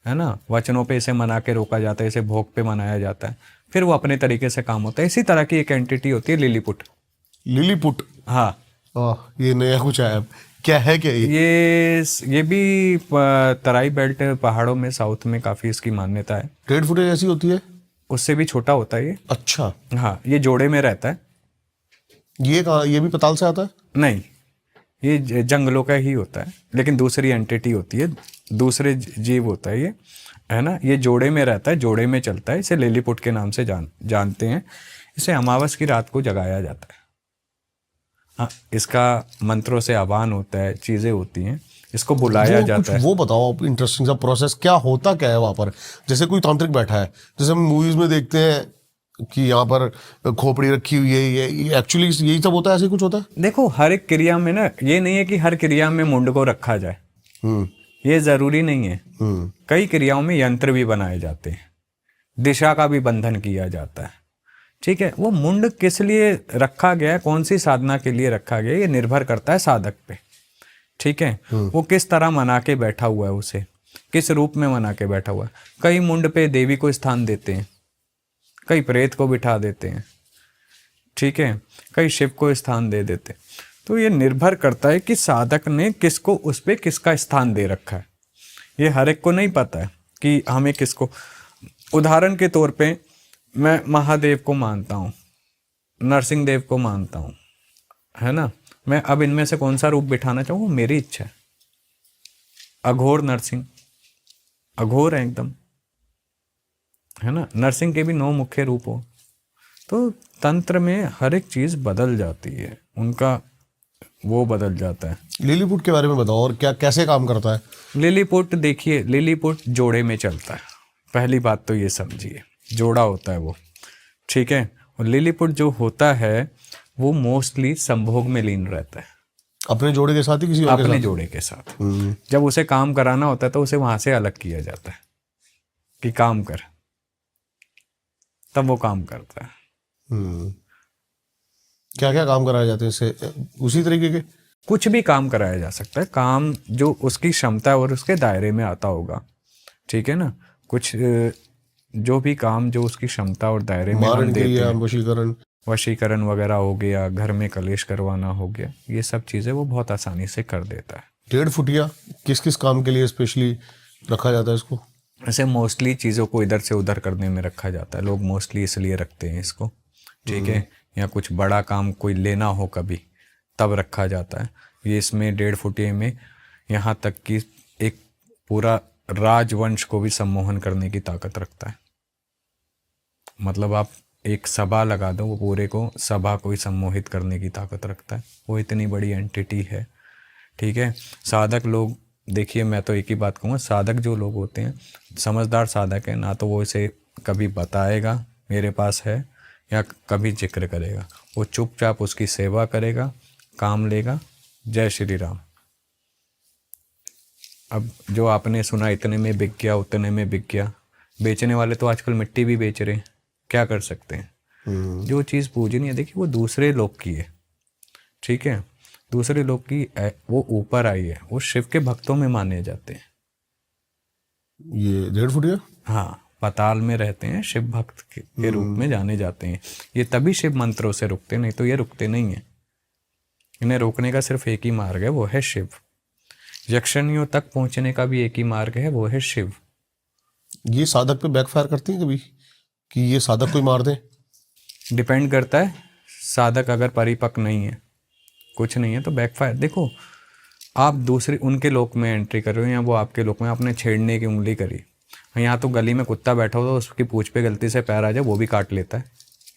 है ना, वचनों पे इसे मना के रोका जाता है, इसे भोग पे मनाया जाता है, फिर वो अपने तरीके से काम होता है। इसी तरह की एक एंटिटी होती है लिलीपुट।
लिलीपुट।
हाँ,
ये नया कुछ आया, क्या है क्या ये?
ये भी तराई बेल्ट पहाड़ों में साउथ में काफ़ी इसकी मान्यता है।
रेड फुटेज ऐसी होती है?
उससे भी छोटा होता है ये।
अच्छा।
हाँ, ये जोड़े में रहता है।
ये कहाँ, ये भी पताल से आता है?
नहीं, ये जंगलों का ही होता है, लेकिन दूसरी एंटिटी होती है, दूसरे जीव होता है ये, है ना। ये जोड़े में रहता है, जोड़े में चलता है, इसे लिलीपुट के नाम से जानते हैं। इसे अमावस की रात को जगाया जाता है। हाँ, इसका मंत्रों से आह्वान होता है, चीज़ें होती हैं, इसको बुलाया जाता है।
वो बताओ आप, इंटरेस्टिंग सा प्रोसेस क्या होता क्या है वहां पर? जैसे कोई तांत्रिक बैठा है, जैसे हम मूवीज में देखते हैं कि यहाँ पर खोपड़ी रखी हुई है, ये एक्चुअली यही सब होता है, ऐसे कुछ होता है?
देखो, हर एक क्रिया में ना, ये नहीं है कि हर क्रिया में मुंड को रखा जाए, ये जरूरी नहीं है। कई क्रियाओं में यंत्र भी बनाए जाते हैं, दिशा का भी बंधन किया जाता है, ठीक है। वो मुंड किस लिए रखा गया है, कौन सी साधना के लिए रखा गया है, ये निर्भर करता है साधक पे, ठीक है। वो किस तरह मना के बैठा हुआ है, उसे किस रूप में मना के बैठा हुआ है। कई मुंड पे देवी को स्थान देते हैं, कई प्रेत को बिठा देते हैं, ठीक है, कई शिव को स्थान दे देते हैं। तो ये निर्भर करता है कि साधक ने किसको उस पे किसका स्थान दे रखा है। ये हर एक को नहीं पता है कि हमें किसको। उदाहरण के तौर पे मैं महादेव को मानता हूँ, नरसिंह देव को मानता हूँ, है ना। मैं अब इनमें से कौन सा रूप बिठाना चाहूँ, मेरी इच्छा है। अघोर नरसिंह, अघोर है एकदम, है ना। नरसिंह के भी 9 मुख्य रूप हो। तो तंत्र में हर एक चीज़ बदल जाती है, उनका वो बदल जाता है।
लिलीपुट के बारे में बताओ, और क्या कैसे काम करता है?
लिलीपुट देखिए, लिलीपुट जोड़े में चलता है, पहली बात तो ये समझिए, जोड़ा होता है वो, ठीक है। और लिलीपुट जो होता है वो मोस्टली संभोग में लीन रहता है,
अपने जोड़े के साथ ही किसी और के
अपने
साथ?
जोड़े के साथ। जब उसे काम कराना होता है तो उसे वहां से अलग किया जाता है कि काम कर, तब वो काम करता है।
क्या क्या काम कराए जाते हैं इससे, उसी तरीके के?
कुछ भी काम कराया जा सकता है, काम जो उसकी क्षमता और उसके दायरे में आता होगा, ठीक है ना। कुछ जो भी काम जो उसकी क्षमता और दायरे में हम देते हैं, वशीकरण वगैरह हो गया, घर में कलेश करवाना हो गया, ये सब चीज़ें वो बहुत आसानी से कर देता है।
1.5 फुटिया किस किस काम के लिए स्पेशली रखा जाता है इसको?
ऐसे मोस्टली चीज़ों को इधर से उधर करने में रखा जाता है, लोग मोस्टली इसलिए रखते हैं इसको, ठीक है। या कुछ बड़ा काम कोई लेना हो कभी, तब रखा जाता है ये। इसमें 1.5 फुटिये में यहाँ तक कि एक पूरा राजवंश को भी सम्मोहन करने की ताकत रखता है। मतलब आप एक सभा लगा दो, वो पूरे को सभा को ही सम्मोहित करने की ताकत रखता है, वो इतनी बड़ी एंटिटी है, ठीक है। साधक लोग देखिए, मैं तो एक ही बात कहूँगा, साधक जो लोग होते हैं, समझदार साधक है ना, तो वो इसे कभी बताएगा मेरे पास है, या कभी जिक्र करेगा। वो चुपचाप उसकी सेवा करेगा, काम लेगा। जय श्री राम। अब जो आपने सुना इतने में बिक गया, उतने में बिक गया, बेचने वाले तो आजकल मिट्टी भी बेच रहे हैं, क्या कर सकते हैं। जो चीज़ पूजनी है, देखिए वो दूसरे लोग की है, ठीक है, दूसरे लोग की, वो ऊपर आई है, वो शिव के भक्तों में माने जाते हैं।
ये 1.5 फुटिया,
हाँ, पाताल में रहते हैं, शिव भक्त के रूप में जाने जाते हैं। ये तभी शिव मंत्रों से रुकते, नहीं तो ये रुकते नहीं हैं। इन्हें रोकने का सिर्फ एक ही मार्ग है, वो है शिव। यक्षिणियों तक पहुंचने का भी एक ही मार्ग है, वो है शिव।
ये साधक पे बैकफायर करती है कभी, कि ये साधक कोई मार दे?
डिपेंड करता है, साधक अगर परिपक्व नहीं है, कुछ नहीं है, तो बैकफायर। देखो, आप दूसरे उनके लोक में एंट्री कर रहे हो, या वो आपके लोक में, आपने छेड़ने की उंगली करी, यहाँ तो गली में कुत्ता बैठा हो तो उसकी पूंछ पे गलती से पैर आ जाए, वो भी काट लेता है,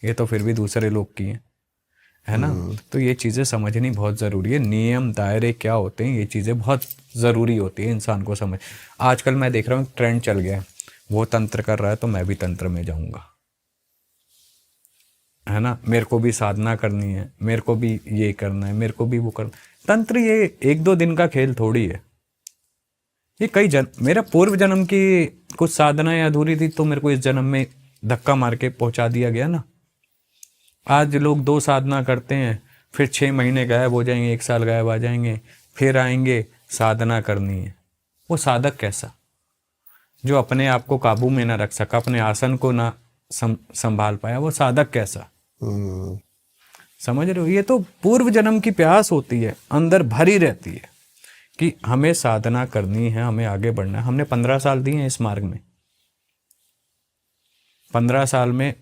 ये तो फिर भी दूसरे लोग की है ना। तो ये चीज़ें समझनी बहुत ज़रूरी है, नियम दायरे क्या होते हैं, ये चीज़ें बहुत ज़रूरी होती है इंसान को समझ। आजकल मैं देख रहा हूँ ट्रेंड चल गया है, वो तंत्र कर रहा है तो मैं भी तंत्र में जाऊँगा, है ना। मेरे को भी साधना करनी है, मेरे को भी ये करना है, मेरे को भी वो करना। तंत्र ये 1-2 दिन का खेल थोड़ी है, ये कई जन्म, मेरा पूर्व जन्म की कुछ साधनाएं अधूरी थी तो मेरे को इस जन्म में धक्का मार के पहुंचा दिया गया ना। आज लोग 2 साधना करते हैं, फिर 6 महीने गायब हो जाएंगे, 1 साल गायब आ जाएंगे, फिर आएंगे, साधना करनी है। वो साधक कैसा? जो अपने आप को काबू में ना रख सका, अपने आसन को ना संभाल पाया, वो साधक कैसा? समझ रहे हो? ये तो पूर्व जन्म की प्यास होती है, अंदर भरी रहती है कि हमें साधना करनी है, हमें आगे बढ़ना है। हमने 15 साल दिए हैं इस मार्ग में। 15 साल में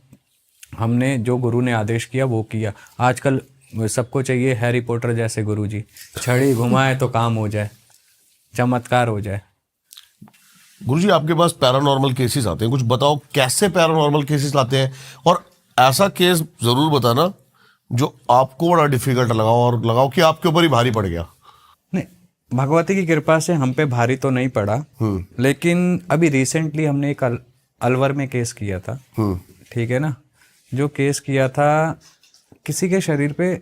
हमने जो गुरु ने आदेश किया वो किया। आजकल सबको चाहिए हैरी पॉटर जैसे गुरुजी, छड़ी घुमाए तो काम हो जाए, चमत्कार हो जाए।
गुरुजी आपके पास पैरानॉर्मल केसेस आते हैं, कुछ बताओ कैसे पैरानॉर्मल केसेस लाते हैं, और ऐसा केस जरूर बताना जो आपको बड़ा डिफिकल्ट लगा और लगाओ कि आपके ऊपर ही भारी पड़ गया।
नहीं, भगवती की कृपा से हम पे भारी तो नहीं पड़ा, लेकिन अभी रिसेंटली हमने एक अलवर में केस किया था, ठीक है ना। जो केस किया था, किसी के शरीर पे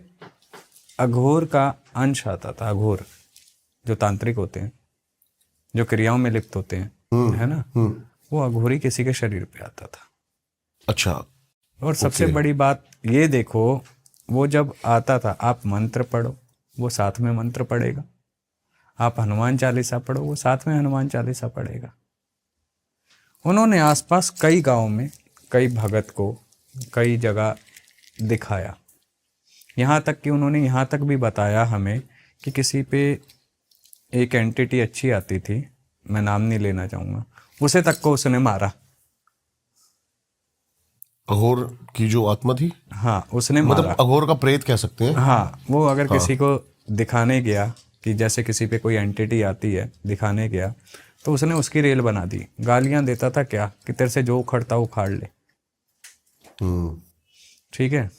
अघोर का अंश आता था। अघोर जो तांत्रिक होते हैं, जो क्रियाओं में लिप्त होते हैं, है ना, वो अघोरी किसी के शरीर पे आता था।
अच्छा।
और सबसे बड़ी बात ये देखो, वो जब आता था, आप मंत्र पढ़ो वो साथ में मंत्र पढ़ेगा, आप हनुमान चालीसा पढ़ो वो साथ में हनुमान चालीसा पढ़ेगा। उन्होंने आसपास कई गांव में कई भगत को कई जगह दिखाया, यहाँ तक कि उन्होंने यहाँ तक भी बताया हमें कि किसी पे एक एंटिटी अच्छी आती थी, मैं नाम नहीं लेना चाहूँगा, उसे तक को उसने मारा।
अघोर की जो आत्मा थी?
हाँ, उसने
मतलब
मारा।
अघोर का प्रेत कह सकते हैं।
हाँ, वो अगर किसी को दिखाने गया कि जैसे किसी पे कोई एंटिटी आती है, दिखाने गया, तो उसने उसकी रेल बना दी। गालियां देता था क्या कि तेरे से जो उखड़ता उखाड़ ले। ठीक है,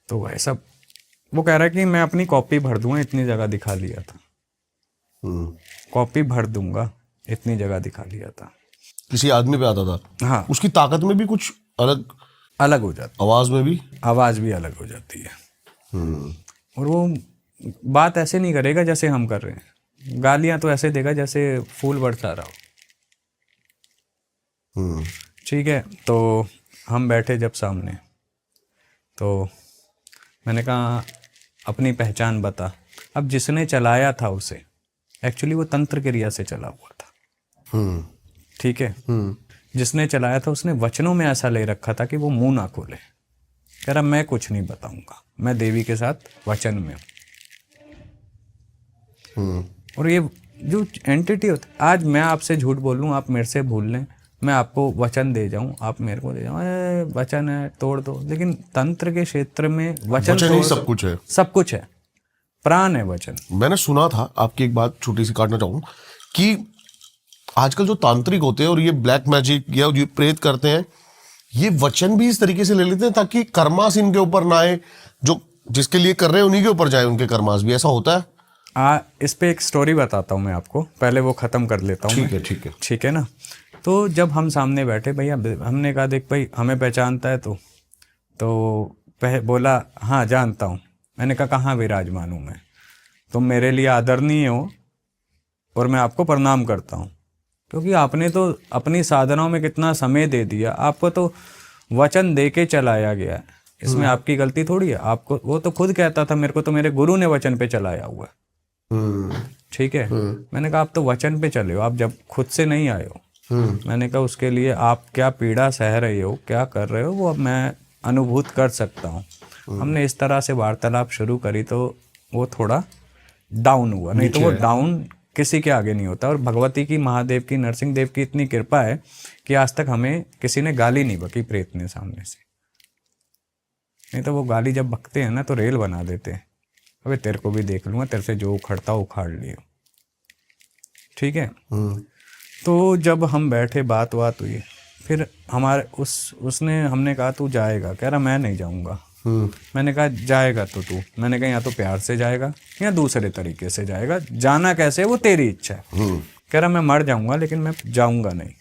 तो वैसा वो कह रहा है कि मैं अपनी कॉपी भर दूंगा, इतनी जगह दिखा लिया था। कॉपी भर दूंगा, इतनी जगह दिखा लिया था।
किसी आदमी पे आता था?
हाँ,
उसकी ताकत में भी कुछ अलग
हो जाती, आवाज भी अलग हो जाती है। और वो बात ऐसे नहीं करेगा जैसे हम कर रहे हैं, गालियां तो ऐसे देगा जैसे फूल बरसा रहा हो। ठीक है, तो हम बैठे जब सामने, तो मैंने कहा अपनी पहचान बता। अब जिसने चलाया था उसे, एक्चुअली वो तंत्र क्रिया से चला हुआ था। ठीक है, जिसने चलाया था उसने वचनों में ऐसा ले रखा था कि वो मुंह ना खोले। कह रहा मैं कुछ नहीं बताऊंगा, मैं देवी के साथ वचन में हूं। और ये जो एंटिटी होती, आज मैं आपसे झूठ बोलूं, आप मेरे से भूल लें, मैं आपको वचन दे जाऊं, आप मेरे को दे जाओ, वचन है तोड़ दो। लेकिन तंत्र के क्षेत्र में वचन
ही सब कुछ है,
सब कुछ है, प्राण है वचन।
मैंने सुना था, आपकी एक बात छोटी सी काटना चाहूँ कि आजकल जो तांत्रिक होते हैं और ये ब्लैक मैजिक या जो प्रेत करते हैं, ये वचन भी इस तरीके से ले लेते हैं ताकि कर्मास इनके ऊपर ना आए, जो जिसके लिए कर रहे हैं उन्हीं के ऊपर जाए उनके कर्मास भी। ऐसा होता है?
इस पे एक स्टोरी बताता हूँ मैं आपको, पहले वो खत्म कर लेता हूँ।
ठीक है
ठीक है ना। तो जब हम सामने बैठे, भैया हमने कहा देख भाई हमें पहचानता है तो बोला हाँ जानता हूँ। मैंने कहा कहाँ विराजमान हूँ मैं? तुम मेरे लिए आदरणीय हो और मैं आपको प्रणाम करता हूँ, क्योंकि आपने तो अपनी साधनाओं में कितना समय दे दिया, आपको तो वचन दे के चलाया गया है, इसमें आपकी गलती थोड़ी है। आपको वो तो खुद कहता था मेरे को तो मेरे गुरु ने वचन पे चलाया हुआ है। ठीक है, मैंने कहा आप तो वचन पे चले हो, आप जब खुद से नहीं आए हो। मैंने कहा उसके लिए आप क्या पीड़ा सह रहे हो, क्या कर रहे हो, वो अब मैं अनुभूत कर सकता हूँ। हमने इस तरह से वार्तालाप शुरू करी तो वो थोड़ा डाउन हुआ, नहीं तो वो डाउन किसी के आगे नहीं होता। और भगवती की, महादेव की, नरसिंह देव की इतनी कृपा है कि आज तक हमें किसी ने गाली नहीं बकी प्रेत ने सामने से। नहीं तो वो गाली जब बकते हैं ना तो रेल बना देते हैं, अबे तेरे को भी देख लूंगा, तेरे से जो उखड़ता उखाड़ लियो। ठीक है, तो जब हम बैठे बात हुई, फिर हमारे उसने हमने कहा तू जाएगा? कह रहा मैं नहीं जाऊंगा। मैंने कहा जाएगा तो तू? मैंने कहा या तो प्यार से जाएगा या दूसरे तरीके से जाएगा, जाना कैसे वो तेरी इच्छा है। कह रहा मैं मर जाऊंगा लेकिन मैं जाऊंगा नहीं।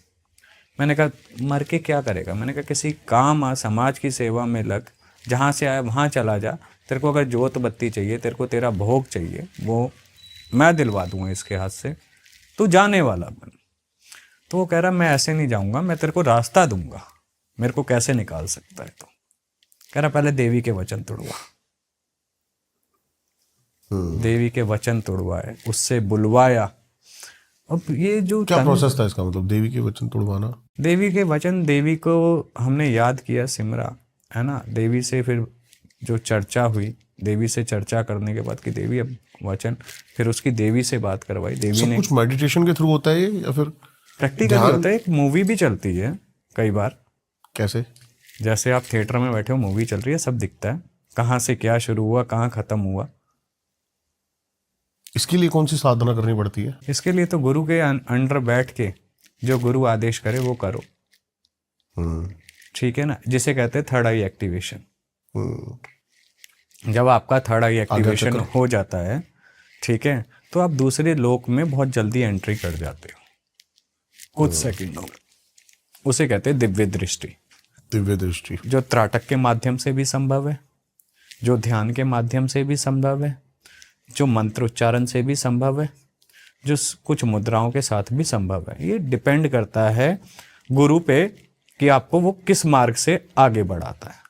मैंने कहा मर के क्या करेगा? मैंने कहा किसी काम समाज की सेवा में लग, जहाँ से आया वहाँ चला जा। तेरे को अगर जोत बत्ती चाहिए, तेरे को तेरा भोग चाहिए, वो मैं दिलवा दूंगा इसके हाथ से, तू जाने वाला बन। तो वो कह रहा मैं ऐसे नहीं जाऊंगा, मैं तेरे को रास्ता दूंगा, मेरे को कैसे निकाल सकता है? तो कह रहा पहले देवी के वचन तोड़वा। देवी के वचन तोड़वाए, उससे बुलवाया, अब ये जो
क्या प्रोसेस था इसका, मतलब देवी के वचन तोड़वाना?
देवी के वचन, देवी को हमने याद किया, सिमरा, है ना। देवी से फिर जो चर्चा हुई, देवी से चर्चा करने के बाद कि देवी अब वचन, फिर उसकी देवी से बात करवाई। देवी
सब
ने
कुछ मेडिटेशन के थ्रू होता है ये या फिर
प्रैक्टिकली होता है। एक मूवी भी चलती है कई बार,
कैसे?
जैसे आप थिएटर में बैठे हो, मूवी चल रही है, सब दिखता है, कहाँ से क्या शुरू हुआ, कहाँ खत्म हुआ।
इसके लिए कौन सी साधना करनी पड़ती है?
इसके लिए तो गुरु के अंडर बैठ के जो गुरु आदेश करे वो करो, ठीक है ना, जिसे कहते हैं थर्ड आई एक्टिवेशन। जब आपका थर्ड आई एक्टिवेशन हो जाता है, ठीक है, तो आप दूसरे लोक में बहुत जल्दी एंट्री कर जाते हो, कुछ सेकंडों में। उसे कहते हैं दिव्य दृष्टि।
दिव्य दृष्टि
जो त्राटक के माध्यम से भी संभव है, जो ध्यान के माध्यम से भी संभव है, जो मंत्रोच्चारण से भी संभव है, जो कुछ मुद्राओं के साथ भी संभव है। ये डिपेंड करता है गुरु पे कि आपको वो किस मार्ग से आगे बढ़ाता है।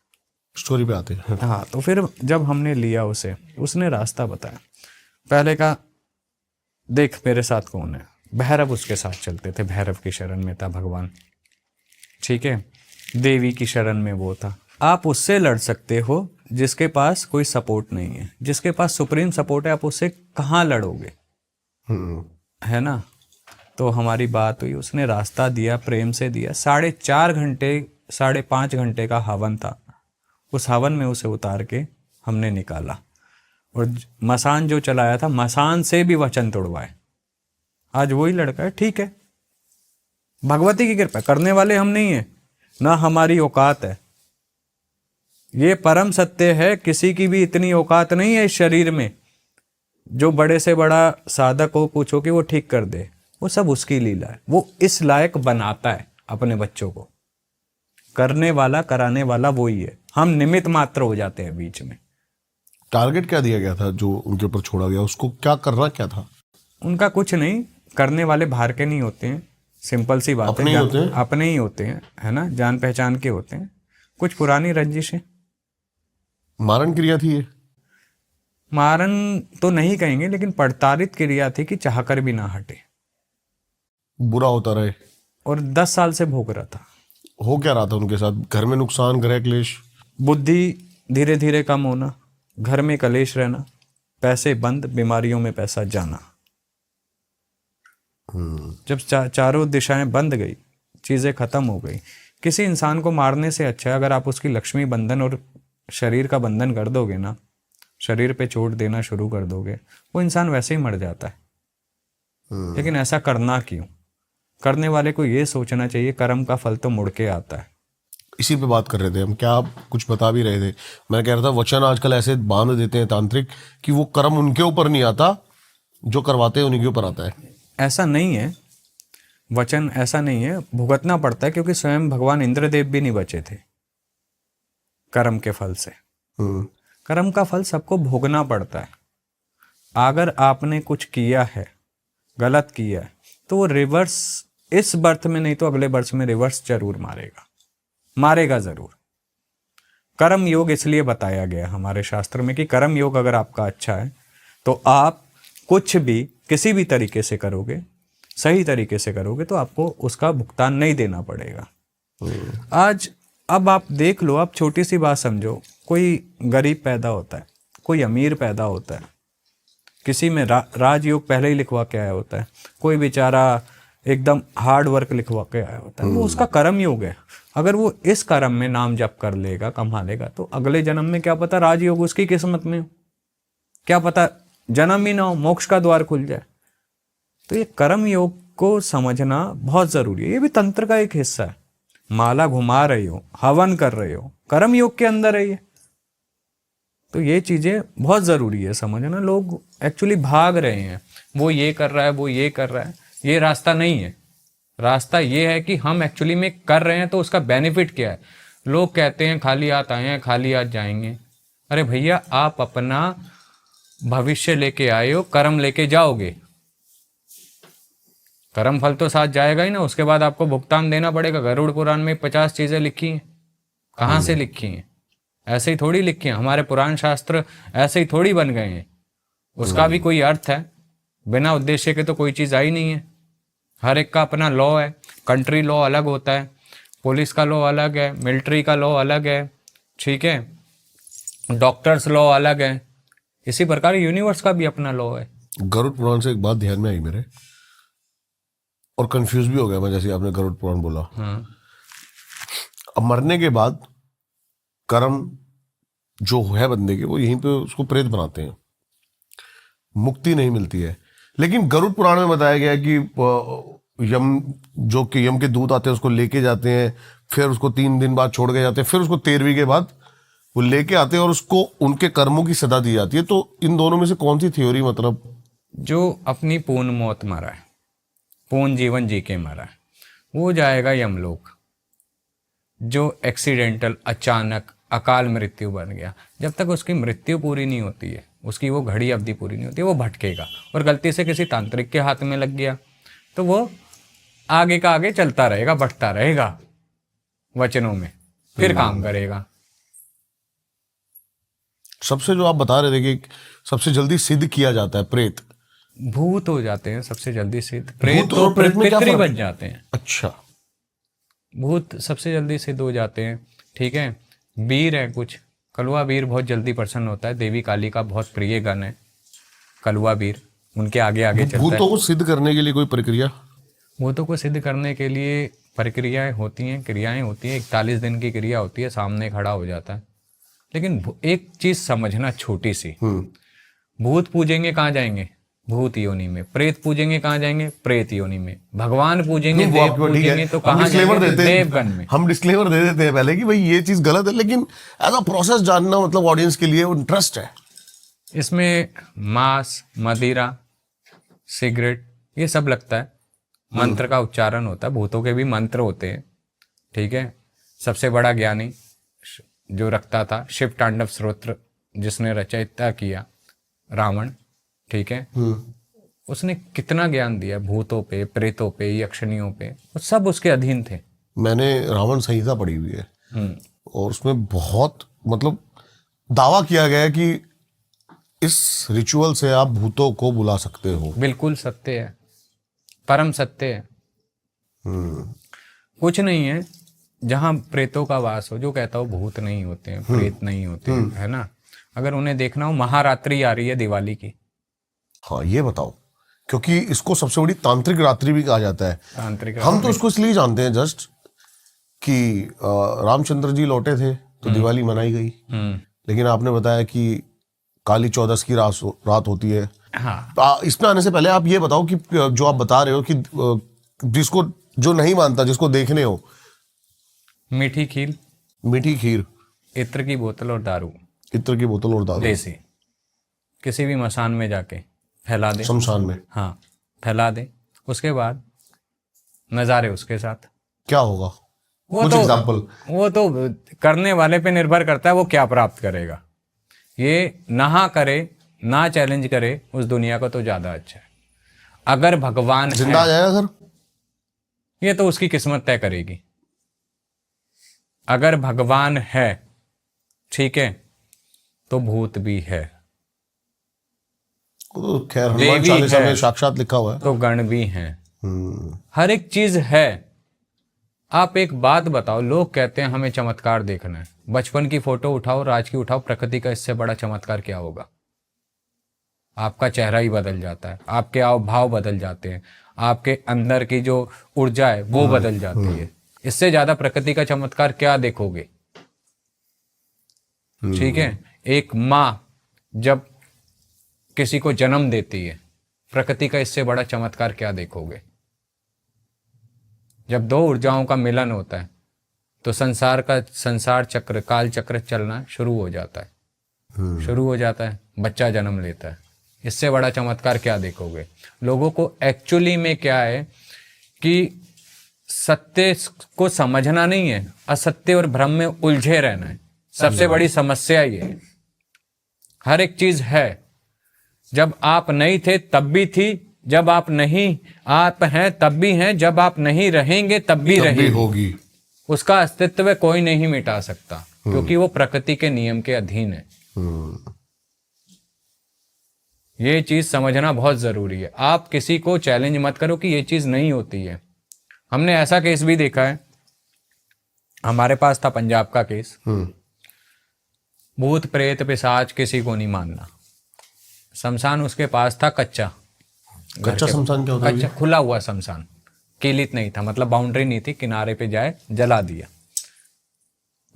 स्टोरी पे आते हैं।
हाँ, तो फिर जब हमने लिया उसे, उसने रास्ता बताया। पहले का देख मेरे साथ कौन है, भैरव उसके साथ चलते थे, भैरव की शरण में था भगवान, ठीक है, देवी की शरण में वो था। आप उससे लड़ सकते हो जिसके पास कोई सपोर्ट नहीं है। जिसके पास सुप्रीम सपोर्ट है, आप उससे कहाँ लड़ोगे, है ना। तो हमारी बात हुई, उसने रास्ता दिया, प्रेम से दिया। 4.5 घंटे 5.5 घंटे का हवन था। उस हवन में उसे उतार के हमने निकाला, और मसान जो चलाया था, मसान से भी वचन तोड़वाए। आज वही लड़का है, ठीक है, भगवती की कृपा, करने वाले हम नहीं है ना, हमारी औकात है। ये परम सत्य है, किसी की भी इतनी औकात नहीं है इस शरीर में जो बड़े से बड़ा साधक हो, पूछो कि वो ठीक कर दे। वो सब उसकी लीला है। वो इस लायक बनाता है अपने बच्चों को। करने वाला, कराने वाला वही है, हम निमित्त मात्र हो जाते हैं बीच में।
टारगेट क्या दिया गया था जो उनके ऊपर छोड़ा गया, उसको क्या करना क्या था?
उनका कुछ नहीं, करने वाले बाहर के नहीं होते हैं, सिंपल सी बात है, अपने ही होते हैं, है ना, जान पहचान के होते हैं। कुछ पुरानी रंजिशें।
मारन क्रिया थी ये?
मारन तो नहीं कहेंगे, लेकिन प्रताड़ित क्रिया थी कि चाहकर भी ना हटे,
बुरा होता रहे।
और 10 साल से भोग रहा था।
हो क्या रहा था उनके साथ? घर में नुकसान, ग्रह क्लेश,
बुद्धि धीरे धीरे कम होना, घर में कलेश रहना, पैसे बंद, बीमारियों में पैसा जाना। जब चारों दिशाएं बंद गई, चीजें खत्म हो गई। किसी इंसान को मारने से अच्छा है अगर आप उसकी लक्ष्मी बंधन और शरीर का बंधन कर दोगे ना, शरीर पे चोट देना शुरू कर दोगे, वो इंसान वैसे ही मर जाता है। लेकिन ऐसा करना क्यों? करने वाले को ये सोचना चाहिए, कर्म का फल तो मुड़ के आता है।
इसी पे बात कर रहे थे हम, क्या आप कुछ बता भी रहे थे। मैं कह रहा था वचन आजकल ऐसे बांध देते हैं तांत्रिक कि वो कर्म उनके ऊपर नहीं आता, जो करवाते हैं उन्हीं के ऊपर आता है।
ऐसा नहीं है, वचन ऐसा नहीं है, भुगतना पड़ता है, क्योंकि स्वयं भगवान इंद्रदेव भी नहीं बचे थे कर्म के फल से। कर्म का फल सबको भोगना पड़ता है। अगर आपने कुछ किया है, गलत किया है, तो वो रिवर्स, इस बर्थ में नहीं तो अगले बर्थ में रिवर्स जरूर मारेगा जरूर। कर्म योग इसलिए बताया गया हमारे शास्त्र में कि कर्म योग अगर आपका अच्छा है तो आप कुछ भी किसी भी तरीके से करोगे, सही तरीके से करोगे, तो आपको उसका भुगतान नहीं देना पड़ेगा। अब आप देख लो, आप छोटी सी बात समझो, कोई गरीब पैदा होता है, कोई अमीर पैदा होता है, किसी में राजयोग पहले ही लिखवा के आया होता है, कोई बेचारा एकदम हार्ड वर्क लिखवा के आया होता है, वो उसका कर्म योग है। अगर वो इस कर्म में नाम जप कर लेगा, कमा लेगा, तो अगले जन्म में क्या पता राजयोग उसकी किस्मत में हो, क्या पता जन्म ही ना हो, मोक्ष का द्वार खुल जाए। तो ये कर्म योग को समझना बहुत जरूरी है। ये भी तंत्र का एक हिस्सा है। माला घुमा रहे हो, हवन कर रहे हो, कर्म योग के अंदर है ये। तो ये चीजें बहुत जरूरी है समझना। लोग एक्चुअली भाग रहे हैं, वो ये कर रहा है, वो ये कर रहा है। ये रास्ता नहीं है। रास्ता ये है कि हम एक्चुअली में कर रहे हैं तो उसका बेनिफिट क्या है। लोग कहते हैं खाली हाथ आए हैं, खाली हाथ जाएंगे। अरे भैया, आप अपना भविष्य लेके आए हो, कर्म लेके जाओगे, कर्म फल तो साथ जाएगा ही ना। उसके बाद आपको भुगतान देना पड़ेगा। गरुड़ पुराण में 50 चीजें लिखी हैं। कहाँ से लिखी हैं? ऐसे ही थोड़ी लिखी हैं। हमारे पुराण शास्त्र ऐसे ही थोड़ी बन गए हैं। उसका भी कोई अर्थ है। बिना उद्देश्य के तो कोई चीज आई नहीं है। हर एक का अपना लॉ है, कंट्री लॉ अलग होता है, पुलिस का लॉ अलग है, मिलिट्री का लॉ अलग है, ठीक है, डॉक्टर्स लॉ अलग है, इसी प्रकार यूनिवर्स का भी अपना लॉ है।
गरुड़ पुराण से एक बात ध्यान में आई मेरे, और कंफ्यूज भी हो गया मैं, जैसे आपने गरुड़ पुराण बोला। अब मरने के बाद कर्म जो है बंदे के, वो यहीं पे उसको प्रेत बनाते हैं, मुक्ति नहीं मिलती है। लेकिन गरुड़ पुराण में बताया गया है कि यम, जो कि यम के दूत आते हैं उसको लेके जाते हैं, फिर उसको 3 दिन बाद छोड़ के जाते हैं, फिर उसको 13वीं के बाद वो लेके आते हैं और उसको उनके कर्मों की सजा दी जाती है। तो इन दोनों में से कौन सी थ्योरी, मतलब
जो अपनी पूर्ण मौत मरा है, पूर्ण जीवन जी के मरा है, वो जाएगा यमलोक। जो एक्सीडेंटल, अचानक, अकाल मृत्यु बन गया, जब तक उसकी मृत्यु पूरी नहीं होती है, उसकी वो घड़ी अवधि पूरी नहीं होती, वो भटकेगा। और गलती से किसी तांत्रिक के हाथ में लग गया तो वो आगे का आगे चलता रहेगा, बढ़ता रहेगा वचनों में, फिर काम करेगा।
सबसे जो आप बता रहे थे कि सबसे जल्दी सिद्ध किया जाता है प्रेत,
भूत हो जाते हैं सबसे जल्दी सिद्ध, प्रेत
भूत
तो
और प्रेत में क्या
पितरी
फर्क
बन
है?
जाते हैं।
अच्छा,
भूत सबसे जल्दी सिद्ध हो जाते हैं, ठीक है। वीर है कुछ, कलवा वीर बहुत जल्दी प्रसन्न होता है, देवी काली का बहुत प्रिय गण है कलवा वीर, उनके आगे आगे चलता है।
भूतों को सिद्ध करने के लिए कोई प्रक्रिया?
भूतों को सिद्ध करने के लिए प्रक्रियाएं होती हैं, क्रियाएं होती हैं। 41 दिन की क्रिया होती है, सामने खड़ा हो जाता है। लेकिन एक चीज समझना छोटी सी, भूत पूजेंगे कहाँ जाएंगे? भूत योनि में। प्रेत पूजेंगे कहाँ जाएंगे? प्रेत योनि में। भगवान पूजेंगे, देव पूजेंगे तो कहाँ जाएंगे? देवगण में।
हम डिस्क्लेमर दे देते हैं पहले कि भाई ये चीज गलत है, लेकिन एज अ प्रोसेस जानना, मतलब ऑडियंस के लिए इंटरेस्ट है
इसमें। मांस, मदिरा, सिगरेट, ये सब लगता है। मंत्र का उच्चारण होता है, भूतों के भी मंत्र होते हैं, ठीक है। सबसे बड़ा ज्ञानी जो रखता था शिव तांडव स्तोत्र, जिसने रचयिता किया, रावण, ठीक है, उसने कितना ज्ञान दिया भूतों पे, प्रेतों पे, यक्षिणियों पे, वो सब उसके अधीन थे।
मैंने रावण संहिता पढ़ी हुई है और उसमें बहुत, मतलब दावा किया गया है कि इस रिचुअल से आप भूतों को बुला सकते हो।
बिल्कुल सत्य है, परम सत्य है। कुछ नहीं है जहां प्रेतों का वास हो, जो कहता हो भूत नहीं होते हैं, प्रेत नहीं होते हैं, है ना। अगर उन्हें देखना हो, महारात्रि आ रही है दिवाली की।
हाँ, ये बताओ, क्योंकि इसको सबसे बड़ी तांत्रिक रात्रि भी कहा जाता है।
तांत्रिक
हम तो इसको इसलिए जानते हैं जस्ट कि रामचंद्र जी लौटे थे तो दिवाली मनाई गई, लेकिन आपने बताया कि काली चौदस की रात होती है।
हाँ।
इसमें आने से पहले आप ये बताओ कि जो आप बता रहे हो कि जिसको, जो नहीं मानता, जिसको देखने हो,
मीठी खीर,
मीठी खीर,
इत्र की बोतल और दारू,
इत्र की बोतल और दारू,
देसी, किसी भी मसान में जाके फैला दे,
शमशान में,
हाँ फैला दे। उसके बाद नज़ारे उसके साथ क्या
होगा? कुछ एग्जांपल।
वो तो करने वाले पे निर्भर करता है वो क्या प्राप्त करेगा। ये ना करे, ना चैलेंज करे, उस दुनिया को तो ज्यादा अच्छा है। अगर भगवान
जिंदा आ जाएगा सर,
ये तो उसकी किस्मत तय करेगी। अगर भगवान है, ठीक है, तो भूत भी है,
तो खैर हनुमान चालीसा में साक्षात लिखा हुआ है,
तो गण भी हैं, हर एक चीज है। आप एक बात बताओ, लोग कहते हैं हमें चमत्कार देखना है। बचपन की फोटो उठाओ, आज की उठाओ, प्रकृति का इससे बड़ा चमत्कार क्या होगा? आपका चेहरा ही बदल जाता है, आपके हाव भाव बदल जाते हैं, आपके अंदर की जो ऊर्जा है वो बदल जाती है। इससे ज्यादा प्रकृति का चमत्कार क्या देखोगे? ठीक है, एक माँ जब किसी को जन्म देती है, प्रकृति का इससे बड़ा चमत्कार क्या देखोगे? जब दो ऊर्जाओं का मिलन होता है तो संसार चक्र, काल चक्र चलना शुरू हो जाता है, बच्चा जन्म लेता है। इससे बड़ा चमत्कार क्या देखोगे? लोगों को एक्चुअली में क्या है कि सत्य को समझना नहीं है, असत्य और भ्रम में उलझे रहना है। सबसे बड़ी समस्या ये है। हर एक चीज है, जब आप नहीं थे तब भी थी, जब आप नहीं आप हैं तब भी हैं, जब आप नहीं रहेंगे तब भी रहेगी। उसका अस्तित्व कोई नहीं मिटा सकता, क्योंकि वो प्रकृति के नियम के अधीन है। ये चीज़ समझना बहुत ज़रूरी है। आप किसी को चैलेंज मत करो कि ये चीज़ नहीं होती है। हमने ऐसा केस भी देखा है, हमारे पास था पंजाब का केस। भूत प्रेत पिशाच किसी को नहीं मानना। शमशान उसके पास था कच्चा।
कच्चा शमशान क्या होता है?
कच्चा खुला हुआ शमशान, कीलित नहीं था, मतलब बाउंड्री नहीं थी, किनारे पे जाए जला दिया।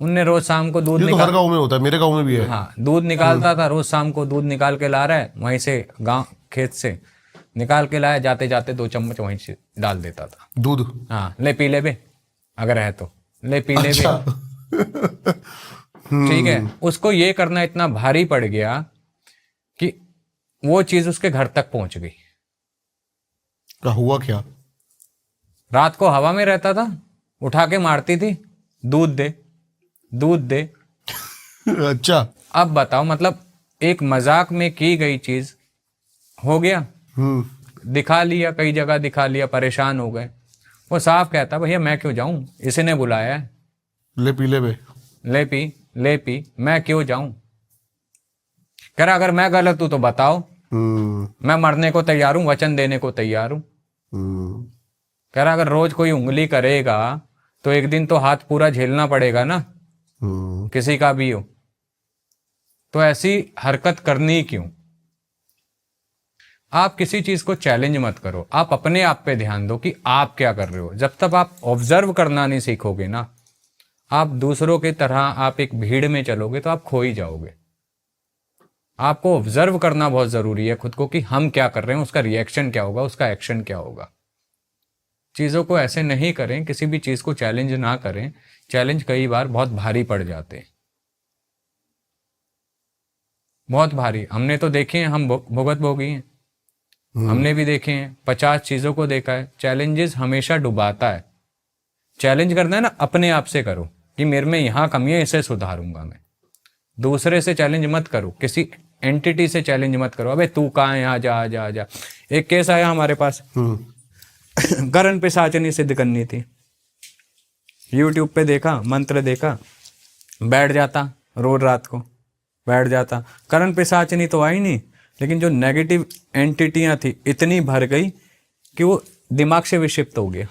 उनने रोज शाम को दूध
ये तो हर गांव में होता है, मेरे गांव में भी है।
हाँ, दूध निकालता था, रोज शाम को दूध निकाल के ला रहा है वहीं से, गांव खेत से निकाल के लाया, जाते जाते 2 चम्मच वहीं से डाल देता था
दूध।
हाँ, ले पी ले बे, अगर है तो ले पी ले
अच्छा।
बे। ठीक है, उसको ये करना इतना भारी पड़ गया कि वो चीज उसके घर तक पहुंच गई।
क्या हुआ क्या?
रात को हवा में रहता था, उठा के मारती थी, दूध दे दूध दे।
अच्छा।
अब बताओ, मतलब एक मजाक में की गई चीज हो गया, दिखा लिया, कई जगह दिखा लिया, परेशान हो गए। वो साफ कहता, भैया मैं क्यों जाऊं, इसी ने बुलाया है,
ले पी ले बे,
ले पी, मैं क्यों जाऊं। कह रहा अगर मैं गलत हूं तो बताओ, मैं मरने को तैयार हूं, वचन देने को तैयार हूं। कह रहा अगर रोज कोई उंगली करेगा तो एक दिन तो हाथ पूरा झेलना पड़ेगा ना, किसी का भी हो, तो ऐसी हरकत करनी क्यों। आप किसी चीज को चैलेंज मत करो, आप अपने आप पे ध्यान दो कि आप क्या कर रहे हो। जब तक आप ऑब्जर्व करना नहीं सीखोगे ना, आप दूसरों की तरह आप एक भीड़ में चलोगे तो आप खो ही जाओगे। आपको ऑब्जर्व करना बहुत जरूरी है खुद को, कि हम क्या कर रहे हैं, उसका रिएक्शन क्या होगा, उसका एक्शन क्या होगा। चीजों को ऐसे नहीं करें, किसी भी चीज को चैलेंज ना करें। चैलेंज कई बार बहुत भारी पड़ जाते हैं, बहुत भारी। हमने तो देखे हैं, हम भुगत भोगी हैं, हमने भी देखे हैं, 50 चीजों को देखा है। चैलेंजेस हमेशा डुबाता है। चैलेंज करना है ना, अपने आप से करो कि मेरे में यहाँ कमी है, इसे सुधारूंगा मैं। दूसरे से चैलेंज मत करो, किसी एंटिटी से चैलेंज मत करो, अबे तू कहाँ है, आजा आजा आजा। एक केस आया हमारे पास, करण पिशाचनी सिद्ध करनी थी, यूट्यूब पे देखा, मंत्र देखा, बैठ जाता, रोज रात को बैठ जाता। करण पिशाचनी तो आई नहीं, लेकिन जो नेगेटिव एंटिटियां थी इतनी भर गई कि वो दिमाग से विक्षिप्त हो गया।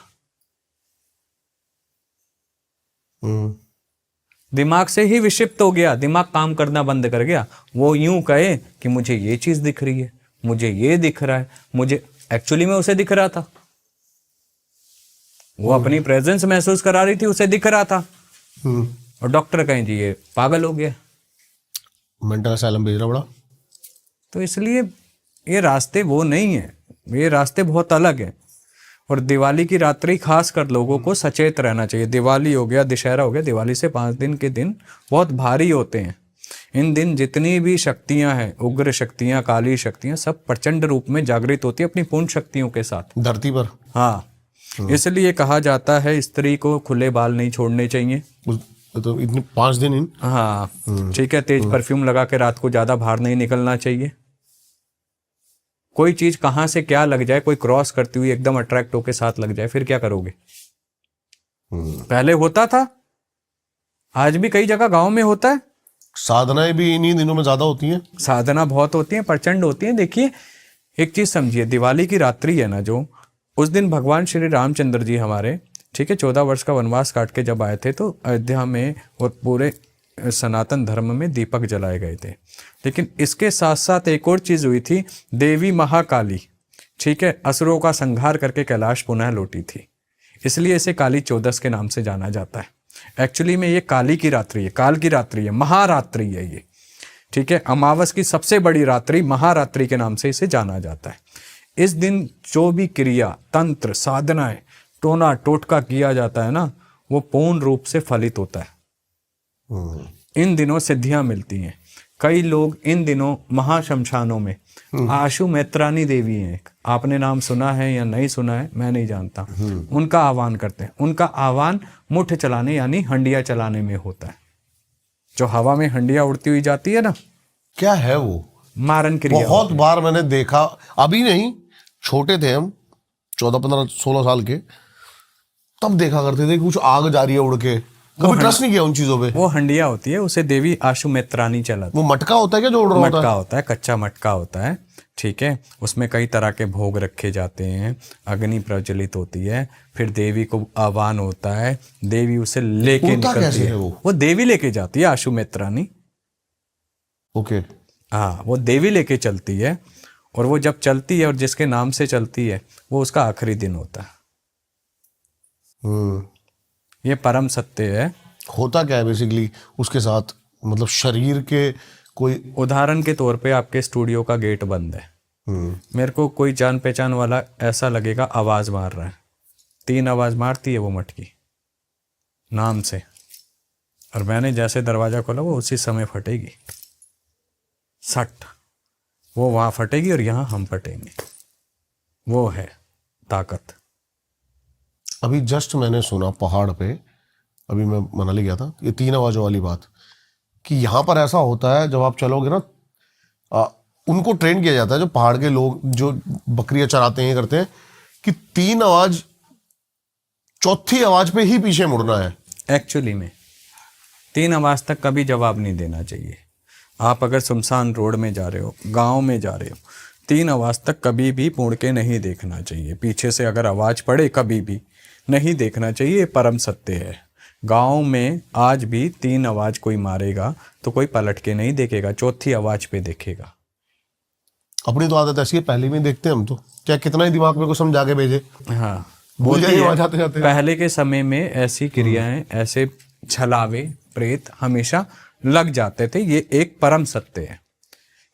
दिमाग से ही विक्षिप्त हो गया, दिमाग काम करना बंद कर गया। वो यूं कहे कि मुझे ये चीज दिख रही है, मुझे ये दिख रहा है, मुझे एक्चुअली में उसे दिख रहा था, वो अपनी प्रेजेंस महसूस करा रही थी, उसे दिख रहा था। और डॉक्टर कहें जी ये पागल हो गया,
मेंटल असाइलम भेजना पड़ा।
तो इसलिए ये रास्ते वो नहीं है, ये रास्ते बहुत अलग है। और दिवाली की रात्रि खास कर लोगों को सचेत रहना चाहिए। दिवाली हो गया, दशहरा हो गया, दिवाली से 5 दिन के दिन बहुत भारी होते हैं। इन दिन जितनी भी शक्तियां हैं, उग्र शक्तियां, काली शक्तियां, सब प्रचंड रूप में जागृत होती है अपनी पूर्ण शक्तियों के साथ
धरती पर।
हाँ, इसलिए कहा जाता है स्त्री को खुले बाल नहीं छोड़ने चाहिए।
तो इतने 5 दिन इन।
हाँ, ठीक है। तेज परफ्यूम लगा के रात को ज्यादा बाहर नहीं निकलना चाहिए। कोई चीज कहां से क्या लग जाए, कोई क्रॉस करती हुई एकदम अट्रैक्ट होके साथ लग जाए, फिर क्या करोगे। पहले होता था, आज भी कई जगह गांव में होता है।
साधनाएं भी इन्हीं दिनों में ज्यादा होती हैं।
साधना बहुत होती है, प्रचंड होती है। देखिए एक चीज समझिए, दिवाली की रात्रि है ना, जो उस दिन भगवान श्री रामचंद्र जी हमारे, ठीक है, 14 वर्ष का वनवास काट के जब आए थे तो अयोध्या में और पूरे सनातन धर्म में दीपक जलाए गए थे। लेकिन इसके साथ साथ एक और चीज हुई थी, देवी महाकाली, ठीक है, असुरों का संहार करके कैलाश पुनः लौटी थी, इसलिए इसे काली चौदस के नाम से जाना जाता है। एक्चुअली में ये काली की रात्रि है, काल की रात्रि है, महारात्रि है ये, ठीक है। अमावस की सबसे बड़ी रात्रि महारात्रि के नाम से इसे जाना जाता है। इस दिन जो भी क्रिया, तंत्र, साधनाएं, टोना टोटका किया जाता है ना, वो पूर्ण रूप से फलित होता है। इन दिनों सिद्धियां मिलती हैं। कई लोग इन दिनों महाशमशानों में, आशु मैत्रानी देवी हैं, आपने नाम सुना है या नहीं सुना है मैं नहीं जानता, उनका आह्वान करते हैं। उनका आह्वान मुठ चलाने यानी हंडिया चलाने में होता है। जो हवा में हंडिया उड़ती हुई जाती है ना,
क्या है वो,
मारन क्रिया।
बहुत बार मैंने देखा, अभी नहीं, छोटे थे हम, 14, 15, 16 साल के, तब देखा करते थे कुछ आग जा रही है उड़ के, कभी ट्रस्ट नहीं किया उन चीजों पे।
वो हंडिया होती है, उसे देवी आशु मेत्रानी चलाती
वो मटका होता है क्या जो उड़ रहा
है।
होता
मटका
है?
होता है, कच्चा मटका होता है, ठीक है। उसमें कई तरह के भोग रखे जाते हैं, अग्नि प्रज्वलित होती है, फिर देवी को आह्वान होता है, देवी उसे लेके
उड़ता
निकलती
कैसे
है।
है वो?
वो देवी लेके जाती है, आशु मेत्रानी।
ओके।
हाँ, वो देवी लेके चलती है, और वो जब चलती है और जिसके नाम से चलती है वो उसका आखिरी दिन होता है। ये परम सत्य है।
होता क्या है बेसिकली उसके साथ, मतलब शरीर के कोई।
उदाहरण के तौर पे आपके स्टूडियो का गेट बंद है, मेरे को कोई जान पहचान वाला ऐसा लगेगा आवाज मार रहा है, 3 आवाज मारती है वो मटकी नाम से, और मैंने जैसे दरवाजा खोला वो उसी समय फटेगी, सट वो वहां फटेगी और यहाँ हम फटेंगे। वो है ताकत।
अभी जस्ट मैंने सुना पहाड़ पे, अभी मैं मनाली गया था, ये 3 आवाजों वाली बात, कि यहाँ पर ऐसा होता है जब आप चलोगे ना, उनको ट्रेन किया जाता है जो पहाड़ के लोग जो बकरियां चराते हैं, करते हैं कि 3 आवाज, चौथी आवाज पे ही पीछे मुड़ना है।
एक्चुअली में 3 आवाज तक कभी जवाब नहीं देना चाहिए। आप अगर सुनसान रोड में जा रहे हो, गांव में जा रहे हो, 3 आवाज तक कभी भी मुड़ के नहीं देखना चाहिए। पीछे से अगर आवाज पड़े कभी भी नहीं देखना चाहिए, ये परम सत्य है। गांव में आज भी 3 आवाज कोई मारेगा तो कोई पलट के नहीं देखेगा, चौथी आवाज पे देखेगा।
अपनी तो आदत ऐसी है, पहले में देखते हैं हम तो, चाहे कितना ही दिमाग में को समझा के भेजे,
हाँ,
भूल
होती है।
जाते जाते जाते।
पहले के समय में ऐसी क्रियाएं, ऐसे छलावे प्रेत हमेशा लग जाते थे। ये एक परम सत्य है,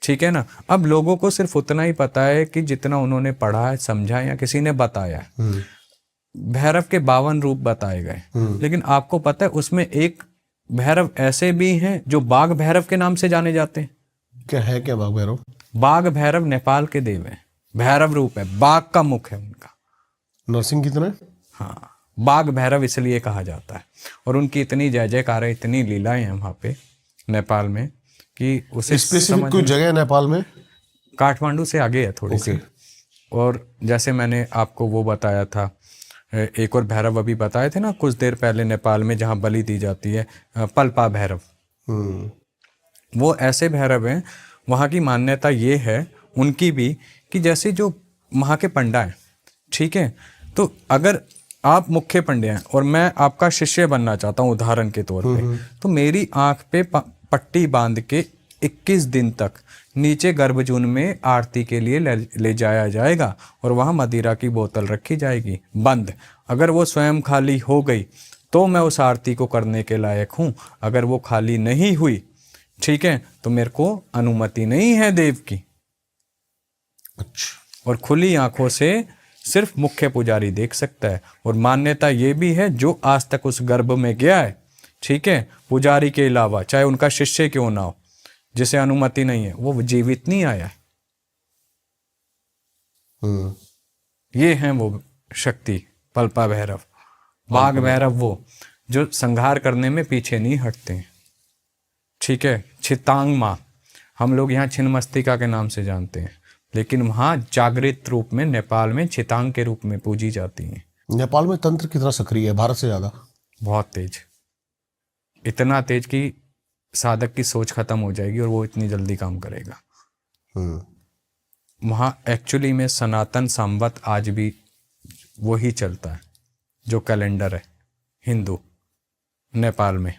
ठीक है ना। अब लोगों को सिर्फ उतना ही पता है कि जितना उन्होंने पढ़ा है, समझा है, या किसी ने बताया है। भैरव के 52 रूप बताए गए, लेकिन आपको पता है उसमें एक भैरव ऐसे भी हैं जो बाघ भैरव के नाम से जाने जाते हैं।
क्या है, क्या बाघ भैरव?
बाघ भैरव नेपाल के देव है, भैरव रूप है, बाघ का मुख है उनका।
नरसिंह कितना है?
हाँ, बाघ भैरव इसलिए कहा जाता है, और उनकी इतनी जय जयकार है, इतनी लीलाएं हैं वहाँ पे नेपाल में कि उसे
स्पेसिफिक कोई जगह है नेपाल में?
काठमांडू से आगे है थोड़ी सी। और जैसे मैंने आपको वो बताया था, एक और भैरव अभी बताए थे ना कुछ देर पहले, नेपाल में जहाँ बलि दी जाती है, पलपा भैरव। वो ऐसे भैरव हैं। वहाँ की मान्यता ये है उनकी भी कि जैसे जो वहाँ के पंडा हैं, ठीक है, तो अगर आप मुख्य पंडे हैं और मैं आपका शिष्य बनना चाहता हूँ उदाहरण के तौर पे, तो मेरी आंख पे पट्टी बांध के 21 दिन तक नीचे गर्भजून में आरती के लिए ले जाया जाएगा, और वहाँ मदिरा की बोतल रखी जाएगी बंद। अगर वो स्वयं खाली हो गई तो मैं उस आरती को करने के लायक हूँ, अगर वो खाली नहीं हुई, ठीक है, तो मेरे को अनुमति नहीं है देव की।
अच्छा।
और खुली आंखों से सिर्फ मुख्य पुजारी देख सकता है। और मान्यता ये भी है जो आज तक उस गर्भ में गया है, ठीक है, पुजारी के अलावा चाहे उनका शिष्य क्यों ना हो, जिसे अनुमति नहीं है, वो जीवित नहीं आया है। ये हैं वो शक्ति, पलपा भैरव, बाघ भैरव, वो जो संहार करने में पीछे नहीं हटते हैं, ठीक है। छितांग माँ हम लोग यहाँ छिन्नमस्तिका के नाम से जानते हैं, लेकिन वहाँ जागृत रूप में नेपाल में छितांग के रूप में पूजी जाती हैं।
नेपाल में तंत्र कितना सक्रिय है, भारत से ज्यादा?
बहुत तेज, इतना तेज कि साधक की सोच खत्म हो जाएगी और वो इतनी जल्दी काम करेगा। वहाँ एक्चुअली में सनातन संवत आज भी वही चलता है जो कैलेंडर है हिंदू नेपाल में।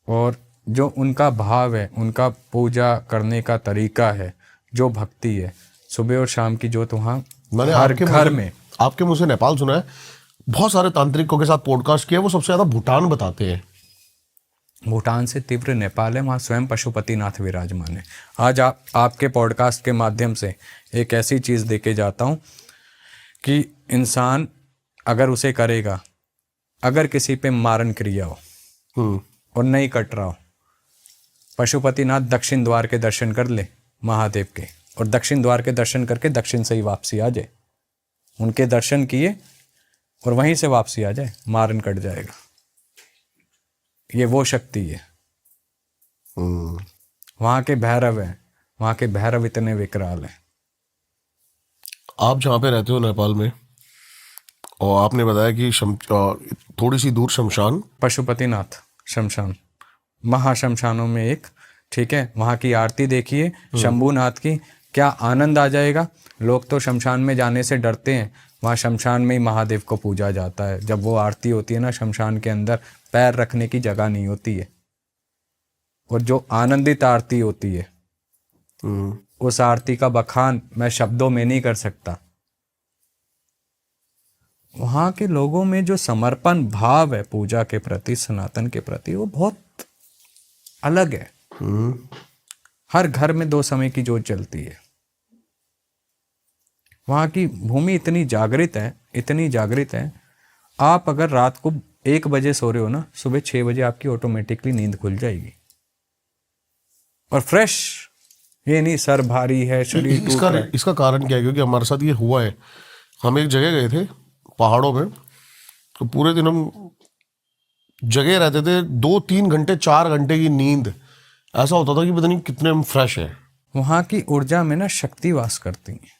और जो उनका भाव है, उनका पूजा करने का तरीका है, जो भक्ति है, सुबह और शाम की जोत वहाँ
मैंने
हर घर में।
आपके मुंह से नेपाल सुना है, बहुत सारे तांत्रिकों के साथ पॉडकास्ट किया, वो सबसे ज्यादा भूटान बताते हैं।
भूटान से तीव्र नेपाल है, वहाँ स्वयं पशुपतिनाथ विराजमान है। आज आपके पॉडकास्ट के माध्यम से एक ऐसी चीज़ देके जाता हूँ कि इंसान अगर उसे करेगा, अगर किसी पे मारण क्रिया हो और नहीं कट रहा हो, पशुपतिनाथ दक्षिण द्वार के दर्शन कर ले महादेव के, और दक्षिण द्वार के दर्शन करके दक्षिण से ही वापसी आ जाए। उनके दर्शन किए और वहीं से वापसी आ जाए, मारण कट जाएगा। ये वो शक्ति है। वहाँ के भैरव हैं, वहाँ के भैरव इतने विकराल हैं।
आप जहाँ पे रहते हो नेपाल में, और आपने बताया कि थोड़ी सी दूर शमशान,
पशुपतिनाथ शमशान, महाशमशानों में एक, ठीक है, वहाँ की आरती देखिए शंभूनाथ की, क्या आनंद आ जाएगा। लोग तो शमशान में जाने से डरते हैं, वहाँ शमशान में ही महादेव को पूजा जाता है। जब वो आरती होती है ना, शमशान के अंदर पैर रखने की जगह नहीं होती है, और जो आनंदित आरती होती है, उस आरती का बखान मैं शब्दों में नहीं कर सकता। वहाँ के लोगों में जो समर्पण भाव है पूजा के प्रति, सनातन के प्रति, वो बहुत अलग है। हर घर में 2 समय की जोत जलती है। वहाँ की भूमि इतनी जागृत है, इतनी जागृत है, आप अगर रात को 1 बजे सो रहे हो ना, सुबह 6 बजे आपकी ऑटोमेटिकली नींद खुल जाएगी, और फ्रेश। ये नहीं सर भारी है, शरीर टूट रहा है।
इसका कारण क्या है? क्योंकि हमारे साथ ये हुआ है। हम एक जगह गए थे पहाड़ों में, तो पूरे दिन हम जगह रहते थे, 2-3 घंटे 4 घंटे की नींद, ऐसा होता था कि पता नहीं कितने हम फ्रेश है।
वहां की ऊर्जा में ना शक्ति वास करती है।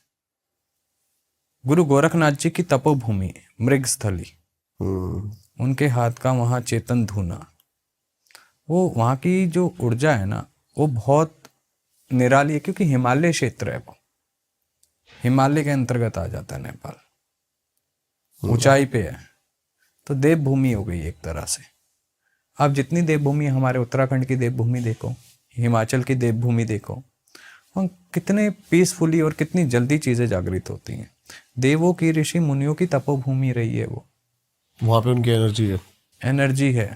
गुरु गोरखनाथ जी की तपोभूमि, मृगस्थली, उनके हाथ का वहां चेतन धुना, वो वहां की जो ऊर्जा है ना, वो बहुत निराली है। क्योंकि हिमालय क्षेत्र है, वो हिमालय के अंतर्गत आ जाता है नेपाल, ऊंचाई पे है, तो देवभूमि हो गई एक तरह से। आप जितनी देवभूमि, हमारे उत्तराखंड की देवभूमि देखो, हिमाचल की देवभूमि देखो, वहाँ कितने पीसफुली और कितनी जल्दी चीजें जागृत होती हैं। देवों की, ऋषि मुनियों की तपोभूमि रही है वो,
वहां पे उनकी एनर्जी है।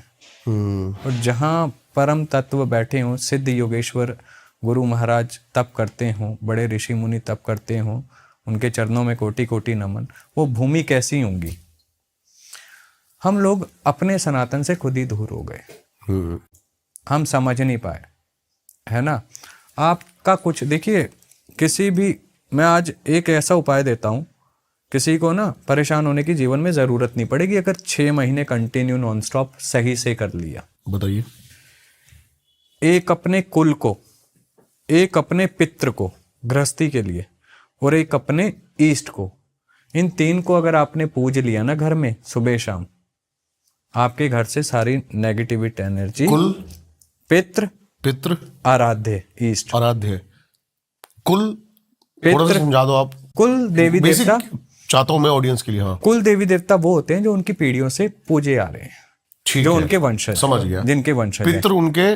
और जहाँ परम तत्व बैठे हों, सिद्ध योगेश्वर गुरु महाराज तप करते हों, बड़े ऋषि मुनि तप करते हों, उनके चरणों में कोटि कोटि नमन। वो भूमि कैसी होंगी? हम लोग अपने सनातन से खुद ही दूर हो गए, हम समझ नहीं पाए, है ना। आपका कुछ देखिए, किसी भी, मैं आज एक ऐसा उपाय देता हूं, किसी को ना परेशान होने की जीवन में जरूरत नहीं पड़ेगी अगर 6 महीने कंटिन्यू नॉन स्टॉप सही से कर लिया।
बताइए।
एक अपने कुल को, एक अपने पितृ को गृहस्थी के लिए, और एक अपने ईष्ट को, इन 3 को अगर आपने पूज लिया ना घर में सुबह शाम, आपके घर से सारी नेगेटिविटी एनर्जी,
कुल,
पितृ, आराध्य, ईष्ट,
आराध्य, कुल, थोड़ा सा समझा दो आप।
कुल देवी देवता
चाहता हूं मैं ऑडियंस के लिए। हाँ,
कुल देवी देवता वो होते हैं जो उनकी पीढ़ियों से पूजे आ रहे हैं, जो उनके वंशज, समझ गया, जिनके वंशज,
पितृ उनके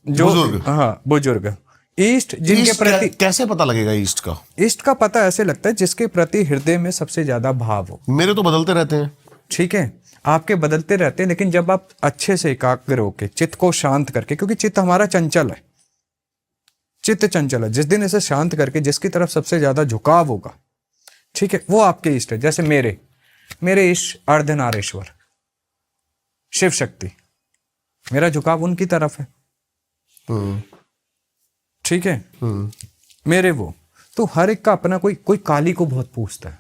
जो बुजुर्ग, हाँ बुजुर्ग। ईष्ट जिनके प्रति
कैसे पता लगेगा? ईष्ट
का पता ऐसे लगता है जिसके प्रति हृदय में सबसे ज्यादा भाव हो।
मेरे तो बदलते रहते हैं,
ठीक है, आपके बदलते रहते हैं, लेकिन जब आप अच्छे से एकाग्र होके चित्त को शांत करके, क्योंकि चित्त हमारा चंचल है, चित्त चंचल है, जिस दिन इसे शांत करके जिसकी तरफ सबसे ज्यादा झुकाव होगा, ठीक है, वो आपके इष्ट है। जैसे मेरे इष्ट अर्धनारेश्वर, शिव शक्ति, मेरा झुकाव उनकी तरफ है, ठीक है, मेरे वो तो हर एक का अपना, कोई काली को बहुत पूछता है,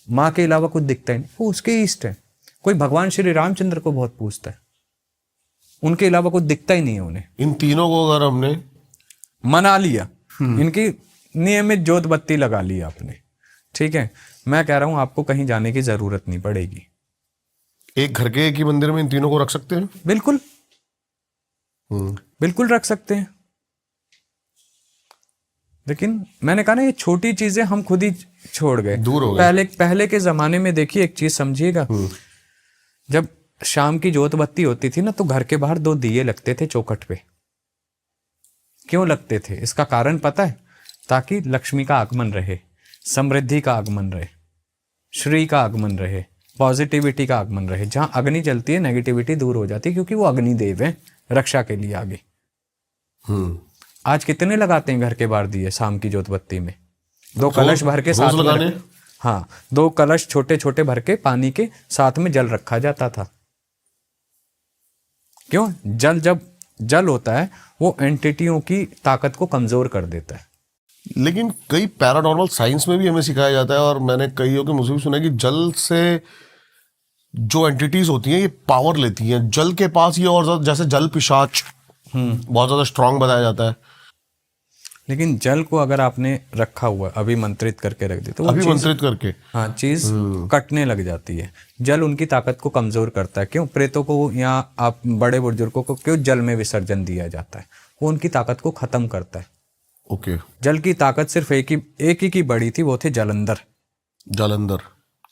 माँ के अलावा कुछ दिखता ही नहीं, वो उसके इष्ट है। कोई भगवान श्री रामचंद्र को बहुत पूछता है, उनके अलावा कुछ दिखता ही नहीं है उन्हें।
इन तीनों को अगर हमने
मना लिया, इनकी नियमित जोत बत्ती लगा ली आपने, ठीक है, मैं कह रहा हूं आपको कहीं जाने की जरूरत नहीं पड़ेगी।
एक घर के एक ही मंदिर में इन तीनों को रख सकते हैं?
बिल्कुल, बिल्कुल रख सकते हैं। लेकिन मैंने कहा ना, ये छोटी चीजें हम खुद ही छोड़ गए,
दूर हो गए।
पहले के जमाने में देखिए, एक चीज समझिएगा, जब शाम की जोत बत्ती होती थी ना, तो घर के बाहर 2 दिए लगते थे चौखट पे। क्यों लगते थे? इसका कारण पता है? ताकि लक्ष्मी का आगमन रहे, समृद्धि का आगमन रहे, श्री का आगमन रहे, पॉजिटिविटी का आगमन रहे। जहां अग्नि जलती है, नेगेटिविटी दूर हो जाती है, क्योंकि वो अग्निदेव है रक्षा के लिए आगे। आज कितने लगाते हैं घर के बाहर दिए शाम की जोत बत्ती में? 2 कलश भर के साथ में, हाँ 2 कलश छोटे छोटे भर के पानी के साथ में जल रखा जाता था। क्यों? जब जल होता है, वो एंटिटियों की ताकत को कमजोर कर देता है।
लेकिन कई पैरानॉर्मल साइंस में भी हमें सिखाया जाता है, और मैंने कईयों के मुझे भी सुना है कि जल से जो एंटिटीज होती हैं ये पावर लेती हैं। जल के पास ये और ज्यादा, जैसे जल पिशाच बहुत ज्यादा स्ट्रांग बताया जाता है।
लेकिन जल को अगर आपने रखा हुआ है, अभिमंत्रित करके रख दी, तो वो
अभिमंत्रित करके,
हाँ चीज कटने लग जाती है। जल उनकी ताकत को कमजोर करता है। क्यों प्रेतों को या आप बड़े बुजुर्गों को क्यों जल में विसर्जन दिया जाता है? वो उनकी ताकत को खत्म करता है।
ओके।
जल की ताकत सिर्फ एक ही की बड़ी थी, वो थे जालंधर।
जालंधर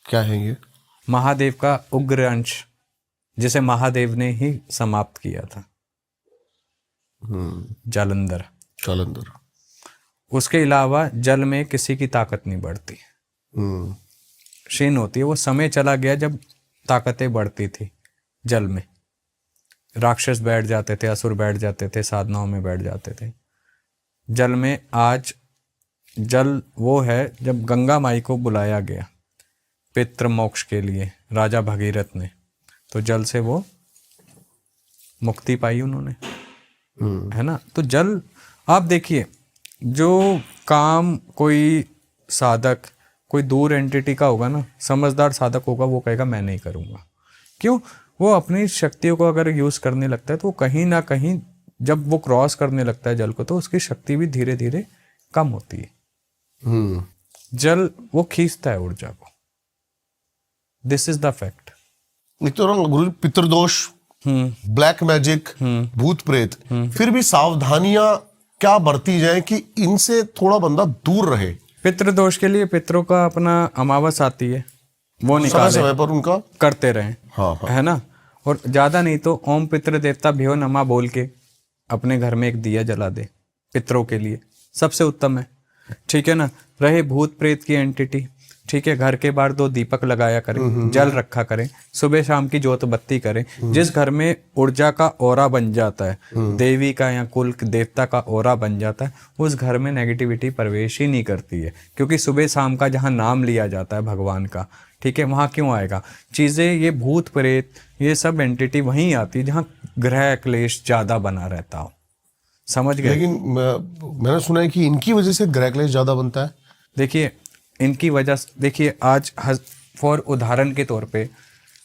क्या है ये?
महादेव का उग्र अंश, जिसे महादेव ने ही समाप्त किया था। जालंधर।
जालंधर।
उसके अलावा जल में किसी की ताकत नहीं बढ़ती, क्षीण होती है। वो समय चला गया जब ताकतें बढ़ती थी जल में। राक्षस बैठ जाते थे, असुर बैठ जाते थे, साधनाओं में बैठ जाते थे जल में। आज जल वो है, जब गंगा माई को बुलाया गया पितृ मोक्ष के लिए राजा भगीरथ ने, तो जल से वो मुक्ति पाई उन्होंने, है ना। तो जल आप देखिए, जो काम कोई साधक, कोई दूर एंटिटी का होगा ना, समझदार साधक होगा, वो कहेगा मैं नहीं करूँगा। क्यों? वो अपनी शक्तियों को अगर यूज़ करने लगता है तो कहीं ना कहीं जब वो क्रॉस करने लगता है जल को, तो उसकी शक्ति भी धीरे धीरे कम होती है। जल वो खींचता है ऊर्जा को। This is the fact.
Guru, पितृदोष, black magic, भूत प्रेत, फिर भी सावधानियां क्या बरती जाए कि इनसे थोड़ा बंदा दूर रहे?
पितृदोष के लिए पितरों का अपना अमावस आती है, वो निकाले,
समय पर उनका
करते रहें।
हाँ।
है ना। और ज्यादा नहीं तो ओम पितृ देवता भ्यो नमः बोल के अपने घर में एक दिया जला दे पितरों के लिए, सबसे उत्तम है। ठीक है ना। रहे भूत प्रेत की एंटिटी, ठीक है, घर के बाहर 2 दीपक लगाया करें, जल रखा करें, सुबह शाम की जोत बत्ती करें। जिस घर में ऊर्जा का ओरा बन जाता है, देवी का या कुल देवता का ओरा बन जाता है, उस घर में नेगेटिविटी प्रवेश ही नहीं करती है। क्योंकि सुबह शाम का जहाँ नाम लिया जाता है भगवान का, ठीक है, वहाँ क्यों आएगा चीज़ें? ये भूत प्रेत, ये सब एंटिटी वहीं आती है जहाँ ग्रह क्लेश ज़्यादा बना रहता हो। समझ गए?
लेकिन मैंने सुना है कि इनकी वजह से ग्रह क्लेश ज़्यादा बनता है।
देखिए, इनकी वजह से, देखिए आज फॉर उदाहरण के तौर पे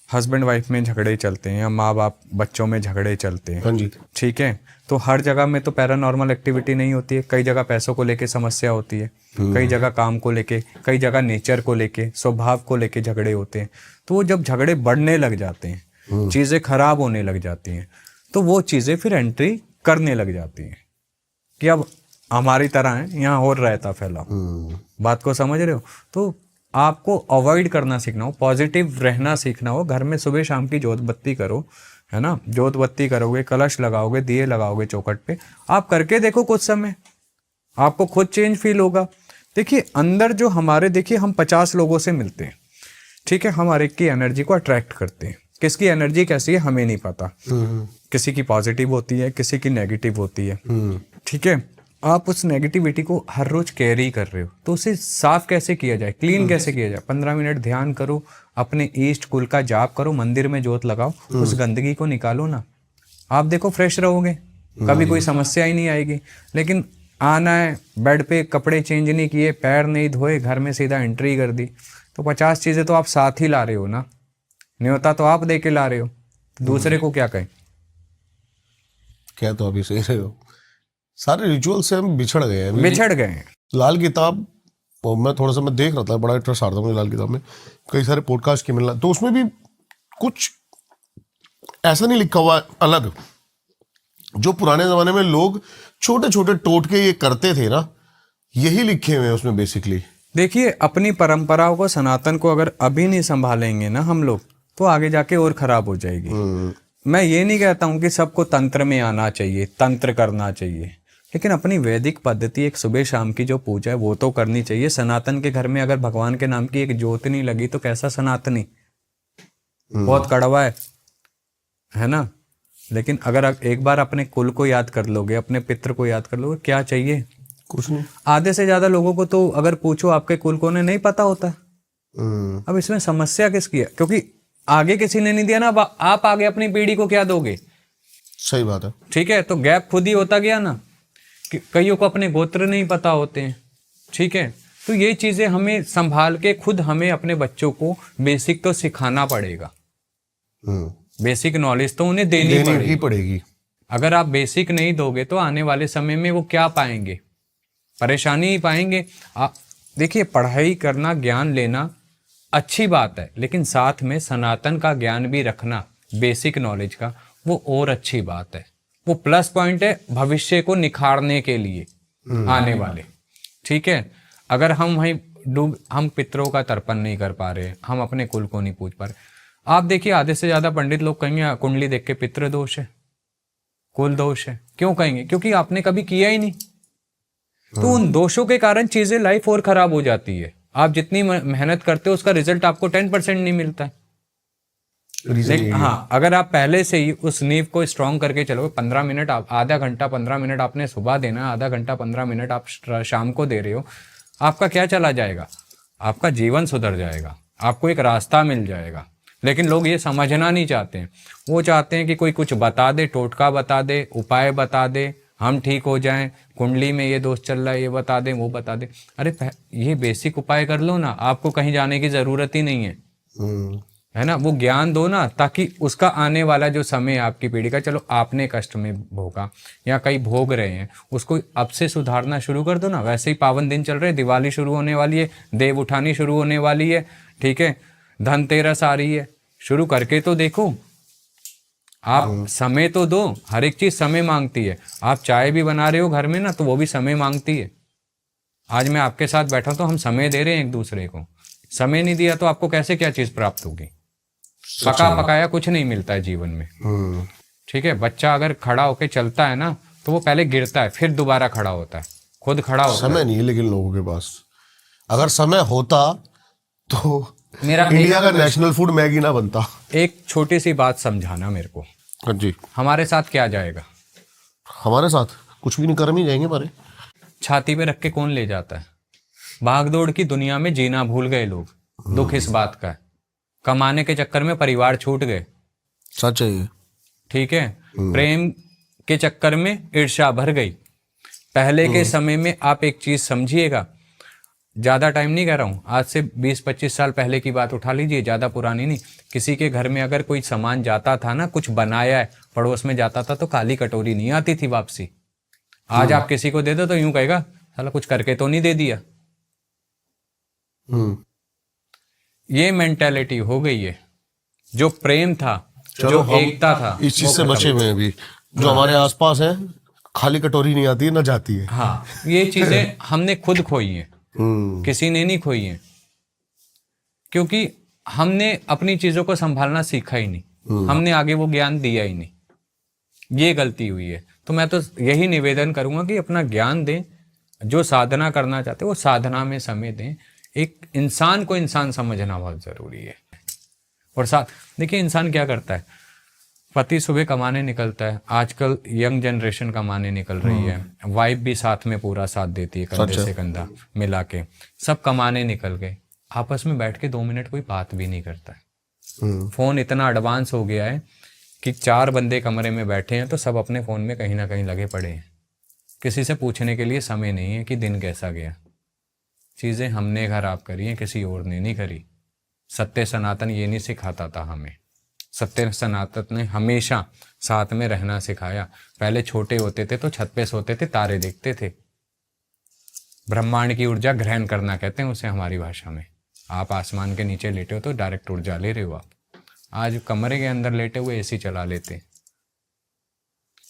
हस्बैंड वाइफ में झगड़े चलते हैं, या माँ बाप बच्चों में झगड़े चलते हैं।
हाँ जी।
ठीक है, तो हर जगह में तो पैरानॉर्मल एक्टिविटी नहीं होती है। कई जगह पैसों को लेके समस्या होती है, कई जगह काम को लेके, कई जगह नेचर को लेके, स्वभाव को लेके झगड़े होते हैं। तो वो जब झगड़े बढ़ने लग जाते हैं, चीज़ें खराब होने लग जाती हैं, तो वो चीज़ें फिर एंट्री करने लग जाती हैं कि अब हमारी तरह है, यहाँ और रहता फैला। बात को समझ रहे हो? तो आपको अवॉइड करना सीखना हो, पॉजिटिव रहना सीखना हो। घर में सुबह शाम की जोत बत्ती करो, है ना। जोत बत्ती करोगे, कलश लगाओगे, दिए लगाओगे चौखट पे, आप करके देखो कुछ समय, आपको खुद चेंज फील होगा। देखिए अंदर जो हमारे, देखिए हम 50 लोगों से मिलते हैं, ठीक है, हम हर एक की एनर्जी को अट्रैक्ट करते हैं। किसकी एनर्जी कैसी है हमें नहीं पता, किसी की पॉजिटिव होती है, किसी की नेगेटिव होती है। ठीक है, आप उस नेगेटिविटी को हर रोज कैरी कर रहे हो, तो उसे साफ कैसे किया जाए, क्लीन कैसे किया जाए? 15 मिनट ध्यान करो, अपने ईष्ट कुल का जाप करो, मंदिर में जोत लगाओ, उस गंदगी को निकालो ना, आप देखो फ्रेश रहोगे, कभी कोई समस्या ही नहीं आएगी। लेकिन आना है, बेड पे कपड़े चेंज नहीं किए, पैर नहीं धोए, घर में सीधा एंट्री कर दी, तो 50 चीजें तो आप साथ ही ला रहे हो ना, न्योता तो आप दे के ला रहे हो, दूसरे को क्या कहें?
क्या तो अभी सही रहे हो, सारे रिचुअल से हम बिछड़ गए हैं,
बिछड़ गए हैं।
लाल किताब मैं थोड़ा सा मैं देख रहा था, बड़ा इंटरेस्ट आ रहा था मुझे लाल किताब में, कई सारे पॉडकास्ट की मिलना, तो उसमें भी कुछ ऐसा नहीं लिखा हुआ अलग, जो पुराने जमाने में लोग छोटे छोटे टोटके ये करते थे ना, यही लिखे हुए हैं उसमें बेसिकली।
देखिए अपनी परंपराओं को, सनातन को अगर अभी नहीं संभालेंगे ना हम लोग, तो आगे जाके और खराब हो जाएगी। मैं ये नहीं कहता हूँ कि सबको तंत्र में आना चाहिए, तंत्र करना चाहिए, लेकिन अपनी वैदिक पद्धति, एक सुबह शाम की जो पूजा है वो तो करनी चाहिए। सनातन के घर में अगर भगवान के नाम की एक ज्योत नहीं लगी तो कैसा सनातनी? बहुत कड़वा है ना। लेकिन अगर एक बार अपने कुल को याद कर लोगे, अपने पितृ को याद कर लोगे, क्या चाहिए?
कुछ नहीं।
आधे से ज्यादा लोगों को तो अगर पूछो आपके कुल को नहीं पता होता। अब इसमें समस्या किसकी है? क्योंकि आगे किसी ने नहीं दिया ना, आप आगे अपनी पीढ़ी को क्या दोगे?
सही बात है।
ठीक है, तो गैप खुद ही होता गया ना, कि कईयों को अपने गोत्र नहीं पता होते हैं। ठीक है, तो ये चीजें हमें संभाल के खुद हमें अपने बच्चों को बेसिक तो सिखाना पड़ेगा। बेसिक नॉलेज तो उन्हें देनी ही पड़ेगी। अगर आप बेसिक नहीं दोगे तो आने वाले समय में वो क्या पाएंगे? परेशानी ही पाएंगे। आप देखिए, पढ़ाई करना, ज्ञान लेना अच्छी बात है, लेकिन साथ में सनातन का ज्ञान भी रखना, बेसिक नॉलेज का, वो और अच्छी बात है। वो प्लस पॉइंट है भविष्य को निखारने के लिए आने वाले। ठीक है, अगर हम वहीं हम पितरों का तर्पण नहीं कर पा रहे, हम अपने कुल को नहीं पूछ पा रहे। आप देखिए, आधे से ज्यादा पंडित लोग कहेंगे कुंडली देख के पितृ दोष है, कुल दोष है। क्यों कहेंगे? क्योंकि आपने कभी किया ही नहीं। तो उन दोषों के कारण चीजें लाइफ और खराब हो जाती है। आप जितनी मेहनत करते हो उसका रिजल्ट आपको 10% नहीं मिलता है। लेकिन हाँ, अगर आप पहले से ही उस नींव को स्ट्रांग करके चलोगे, 15 मिनट आप, आधा घंटा 15 मिनट आपने सुबह देना, आधा घंटा 15 मिनट आप शाम को दे रहे हो, आपका क्या चला जाएगा? आपका जीवन सुधर जाएगा, आपको एक रास्ता मिल जाएगा। लेकिन लोग ये समझना नहीं चाहते हैं। वो चाहते हैं कि कोई कुछ बता दे, टोटका बता दे, उपाय बता दे, हम ठीक हो जाएं, कुंडली में ये दोष चल रहा है, ये बता दे, वो बता दे। अरे ये बेसिक उपाय कर लो ना, आपको कहीं जाने की जरूरत ही नहीं है, है ना। वो ज्ञान दो ना, ताकि उसका आने वाला जो समय आपकी पीढ़ी का, चलो आपने कष्ट में भोगा या कई भोग रहे हैं, उसको अब से सुधारना शुरू कर दो ना। वैसे ही पावन दिन चल रहे हैं, दिवाली शुरू होने वाली है, देव उठानी शुरू होने वाली है, ठीक है, धनतेरस आ रही है, शुरू करके तो देखो। आप समय तो दो, हर एक चीज समय मांगती है। आप चाय भी बना रहे हो घर में ना, तो वो भी समय मांगती है। आज मैं आपके साथ बैठा तो हम समय दे रहे हैं एक दूसरे को। समय नहीं दिया तो आपको कैसे क्या चीज प्राप्त होगी? पका पकाया कुछ नहीं मिलता है जीवन में। ठीक है, बच्चा अगर खड़ा होके चलता है ना, तो वो पहले गिरता है, फिर दोबारा खड़ा होता है, खुद खड़ा होता है।
समय नहीं है लेकिन लोगों के पास। अगर समय होता तो
मेरा
इंडिया का नेशनल फूड मैगी ना बनता।
एक छोटी सी बात समझाना मेरे को।
हाँ जी।
हमारे साथ क्या जाएगा?
हमारे साथ कुछ भी नहीं, कर्म ही जाएंगे हमारे।
छाती पे रख के कौन ले जाता है? भागदौड़ की दुनिया में जीना भूल गए लोग। दुख इस बात का है, कमाने के चक्कर में परिवार छूट गए।
सच है ये।
ठीक है, प्रेम के चक्कर में ईर्ष्या भर गई। पहले के समय में आप एक चीज समझिएगा, ज्यादा टाइम नहीं कह रहा हूं, आज से 20-25 साल पहले की बात उठा लीजिए, ज्यादा पुरानी नहीं। किसी के घर में अगर कोई सामान जाता था ना, कुछ बनाया है, पड़ोस में जाता था, तो काली कटोरी नहीं आती थी वापसी। आज आप किसी को दे दो तो यूं कहेगा, साला कुछ करके तो नहीं दे दिया। ये मेंटेलिटी हो गई है। जो प्रेम था, जो एकता था,
इस चीज से बचे हुए हैं अभी। जो हमारे आसपास है, खाली कटोरी नहीं आती है ना जाती है।
हाँ, ये चीजें हमने खुद खोई हैं, किसी ने नहीं खोई हैं, क्योंकि हमने अपनी चीजों को संभालना सीखा ही नहीं, हमने आगे वो ज्ञान दिया ही नहीं। ये गलती हुई है। तो मैं तो यही निवेदन करूंगा कि अपना ज्ञान दें, जो साधना करना चाहते वो साधना में समय दें। एक इंसान को इंसान समझना बहुत जरूरी है। और साथ देखिए, इंसान क्या करता है, पति सुबह कमाने निकलता है, आजकल यंग जनरेशन कमाने निकल रही है, वाइफ भी साथ में पूरा साथ देती है, कंधे से कंधा मिला के सब कमाने निकल गए, आपस में बैठ के 2 मिनट कोई बात भी नहीं करता है। फोन इतना एडवांस हो गया है कि 4 बंदे कमरे में बैठे हैं तो सब अपने फोन में कहीं ना कहीं लगे पड़े हैं। किसी से पूछने के लिए समय नहीं है कि दिन कैसा गया। चीजें हमने खराब करी हैं, किसी और ने नहीं करी। सत्य सनातन ये नहीं सिखाता था हमें। सत्य सनातन ने हमेशा साथ में रहना सिखाया। पहले छोटे होते थे तो छत पे सोते थे, तारे देखते थे। ब्रह्मांड की ऊर्जा ग्रहण करना कहते हैं उसे हमारी भाषा में। आप आसमान के नीचे लेटे हो तो डायरेक्ट ऊर्जा ले रहे हो आप। आज कमरे के अंदर लेटे हुए एसी चला लेते।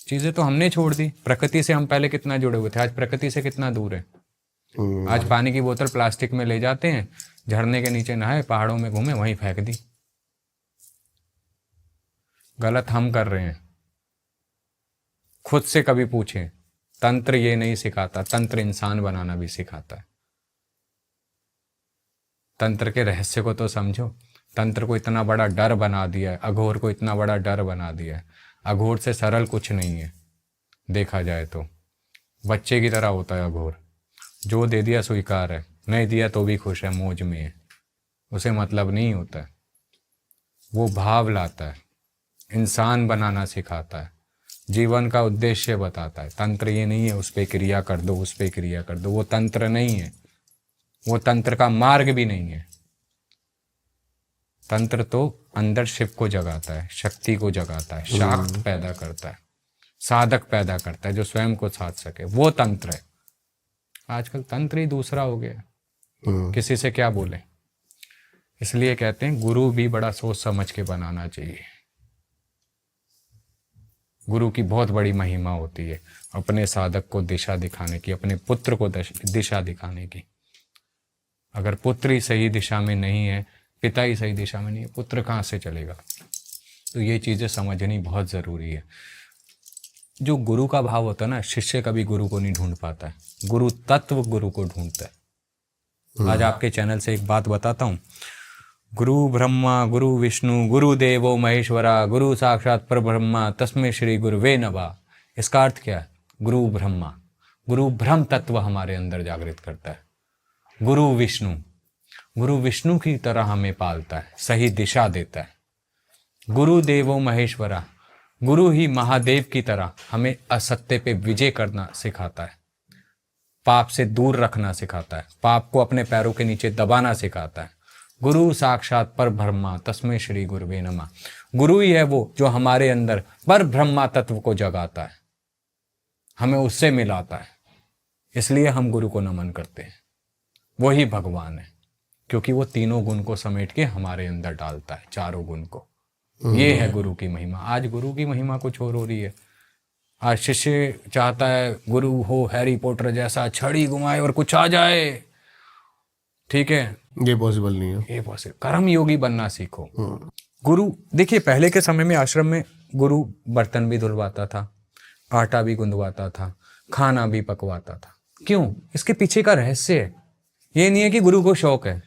चीजें तो हमने छोड़ दी। प्रकृति से हम पहले कितना जुड़े हुए थे, आज प्रकृति से कितना दूर है। आज पानी की बोतल प्लास्टिक में ले जाते हैं, झरने के नीचे नहाए, पहाड़ों में घूमे, वहीं फेंक दी। गलत हम कर रहे हैं। खुद से कभी पूछें, तंत्र ये नहीं सिखाता, तंत्र इंसान बनाना भी सिखाता है। तंत्र के रहस्य को तो समझो। तंत्र को इतना बड़ा डर बना दिया है, अघोर को इतना बड़ा डर बना दिया है। अघोर से सरल कुछ नहीं है, देखा जाए तो बच्चे की तरह होता है अघोर। जो दे दिया स्वीकार है, नहीं दिया तो भी खुश है, मौज में है, उसे मतलब नहीं होता है। वो भाव लाता है, इंसान बनाना सिखाता है, जीवन का उद्देश्य बताता है। तंत्र ये नहीं है उस पर क्रिया कर दो, उस पर क्रिया कर दो, वो तंत्र नहीं है, वो तंत्र का मार्ग भी नहीं है। तंत्र तो अंदर शिव को जगाता है, शक्ति को जगाता है, शाक्त पैदा करता है, साधक पैदा करता है जो स्वयं को साध सके, वो तंत्र है। आजकल तंत्र ही दूसरा हो गया, किसी से क्या बोले। इसलिए कहते हैं गुरु भी बड़ा सोच समझ के बनाना चाहिए। गुरु की बहुत बड़ी महिमा होती है अपने साधक को दिशा दिखाने की, अपने पुत्र को दिशा दिखाने की। अगर पुत्र ही सही दिशा में नहीं है, पिता ही सही दिशा में नहीं है, पुत्र कहाँ से चलेगा। तो ये चीज़ें समझनी बहुत ज़रूरी है। जो गुरु का भाव होता है ना, शिष्य कभी गुरु को नहीं ढूंढ पाता है, गुरु तत्व गुरु को ढूंढता है। आज आपके चैनल से एक बात बताता हूँ, गुरु ब्रह्मा गुरु विष्णु गुरु देवो महेश्वरा गुरु साक्षात परब्रह्मा तस्मै श्री गुरुवे नमः। इसका अर्थ क्या है? गुरु ब्रह्मा, गुरु ब्रह्म तत्व हमारे अंदर जागृत करता है। गुरु विष्णु की तरह हमें पालता है, सही दिशा देता है। गुरु देवो महेश्वरा, गुरु ही महादेव की तरह हमें असत्य पे विजय करना सिखाता है, पाप से दूर रखना सिखाता है, पाप को अपने पैरों के नीचे दबाना सिखाता है। गुरु साक्षात पर ब्रह्मा तस्मै श्री गुरुवे नमः। गुरु ही है वो जो हमारे अंदर पर ब्रह्मा तत्व को जगाता है, हमें उससे मिलाता है। इसलिए हम गुरु को नमन करते हैं, वही भगवान है, क्योंकि वो तीनों गुण को समेट के हमारे अंदर डालता है, चारों गुण को। ये है गुरु की महिमा। आज गुरु की महिमा कुछ और हो रही है। आज शिष्य चाहता है गुरु हो हैरी पॉटर जैसा, छड़ी घुमाए और कुछ आ जाए। ठीक है,
ये पॉसिबल नहीं है।
ये पॉसिबल। कर्म योगी बनना सीखो। गुरु देखिए, पहले के समय में आश्रम में गुरु बर्तन भी धुलवाता था, आटा भी गुंदवाता था, खाना भी पकवाता था। क्यों? इसके पीछे का रहस्य है। ये नहीं है कि गुरु को शौक है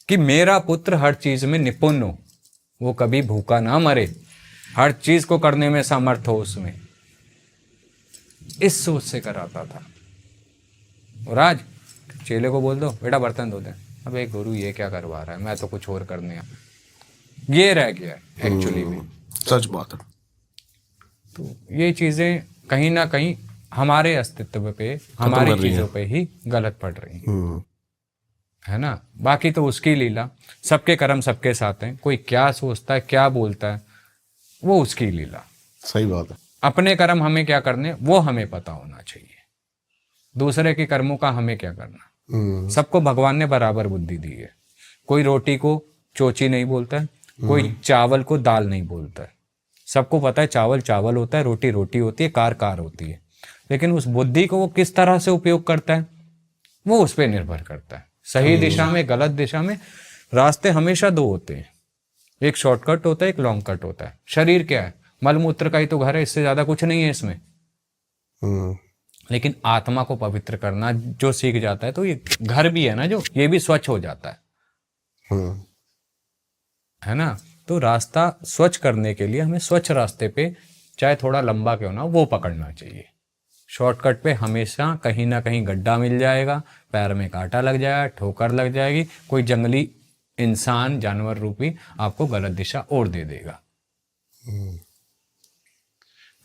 कि मेरा पुत्र हर चीज में निपुण हो, वो कभी भूखा ना मरे, हर चीज को करने में समर्थ हो उसमें। इस सोच से कराता था। और आज चेले को बोल दो बेटा बर्तन धो दे, अबे गुरु ये क्या करवा रहा है, मैं तो कुछ और करने। ये रह गया एक्चुअली में।
सच बात है।
तो ये चीजें कहीं ना कहीं हमारे अस्तित्व पे, हमारी चीजों पे ही गलत पड़ रही है ना। बाकी तो उसकी लीला, सबके कर्म सबके साथ हैं। कोई क्या सोचता है, क्या बोलता है, वो उसकी लीला।
सही बात है।
अपने कर्म हमें क्या करने वो हमें पता होना चाहिए, दूसरे के कर्मों का हमें क्या करना। सबको भगवान ने बराबर बुद्धि दी है। कोई रोटी को चोची नहीं बोलता है, कोई चावल को दाल नहीं बोलता है। सबको पता है चावल चावल होता है, रोटी रोटी होती है, कार कार होती है। लेकिन उस बुद्धि को वो किस तरह से उपयोग करता है, वो उस पर निर्भर करता है। सही दिशा में, गलत दिशा में रास्ते हमेशा दो होते हैं, एक शॉर्टकट होता है, एक लॉन्ग कट होता है। शरीर क्या है? मलमूत्र का ही तो घर है, इससे ज्यादा कुछ नहीं है इसमें। लेकिन आत्मा को पवित्र करना जो सीख जाता है, तो ये घर भी है ना, जो ये भी स्वच्छ हो जाता है ना। तो रास्ता स्वच्छ करने के लिए हमें स्वच्छ रास्ते पे, चाहे थोड़ा लंबा क्यों ना, वो पकड़ना चाहिए। शॉर्टकट पे हमेशा कहीं ना कहीं गड्ढा मिल जाएगा, पैर में कांटा लग जाएगा, ठोकर लग जाएगी, कोई जंगली इंसान जानवर रूपी आपको गलत दिशा और दे देगा।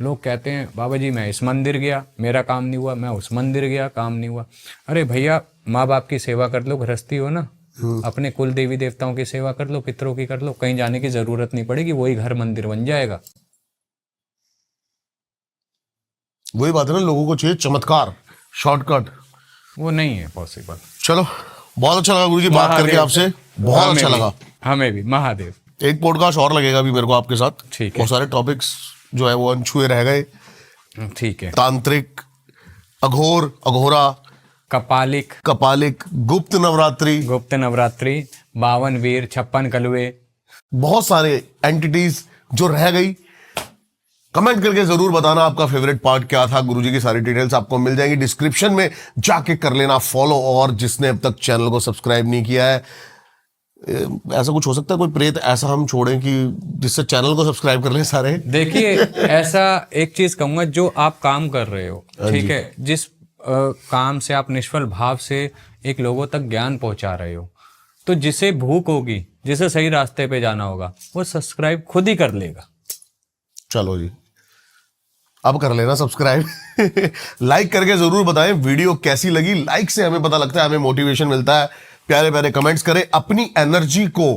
लोग कहते हैं बाबा जी मैं इस मंदिर गया, मेरा काम नहीं हुआ, मैं उस मंदिर गया, काम नहीं हुआ। अरे भैया, माँ बाप की सेवा कर लो, गृहस्थी हो ना, अपने कुल देवी देवताओं की सेवा कर लो, पितरों की कर लो, कहीं जाने की जरूरत नहीं पड़ेगी, वही घर मंदिर बन जाएगा।
वही बात है ना, लोगों को चाहिए चमत्कार, शॉर्टकट,
वो नहीं है पॉसिबल।
चलो, बहुत अच्छा लगा गुरु जी बात करके आपसे, बहुत अच्छा लगा।
हमें भी महादेव।
एक पॉडकास्ट और लगेगा अभी मेरे को आपके साथ।
ठीक है।
बहुत सारे टॉपिक्स जो है वो अनछुए रह गए।
ठीक है।
तांत्रिक, अघोर, अघोरा,
कपालिक,
गुप्त नवरात्रि,
52 वीर, 56 कलवे,
बहुत सारे एंटिटीज जो रह गई। कमेंट करके जरूर बताना आपका फेवरेट पार्ट क्या था। गुरुजी की सारी डिटेल्स आपको मिल जाएंगी डिस्क्रिप्शन में, जाके कर लेना फॉलो। और जिसने अब तक चैनल को सब्सक्राइब नहीं किया है, ऐसा कुछ हो सकता है कोई प्रेत ऐसा हम छोड़ें कि जिससे चैनल को सब्सक्राइब कर लें सारे।
देखिए ऐसा एक चीज कहूंगा, जो आप काम कर रहे हो, ठीक है, जिस काम से आप निष्फल भाव से एक लोगों तक ज्ञान पहुंचा रहे हो, तो जिसे भूख होगी, जिसे सही रास्ते पे जाना होगा, वो सब्सक्राइब खुद ही कर लेगा।
चलो जी, अब कर लेना सब्सक्राइब। लाइक करके जरूर बताएं वीडियो कैसी लगी। लाइक से हमें पता लगता है, हमें मोटिवेशन मिलता है। प्यारे प्यारे कमेंट्स करें, अपनी एनर्जी को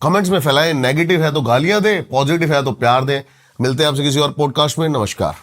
कमेंट्स में फैलाएं। नेगेटिव है तो गालियां दें, पॉजिटिव है तो प्यार दें। मिलते हैं आपसे किसी और पॉडकास्ट में। नमस्कार।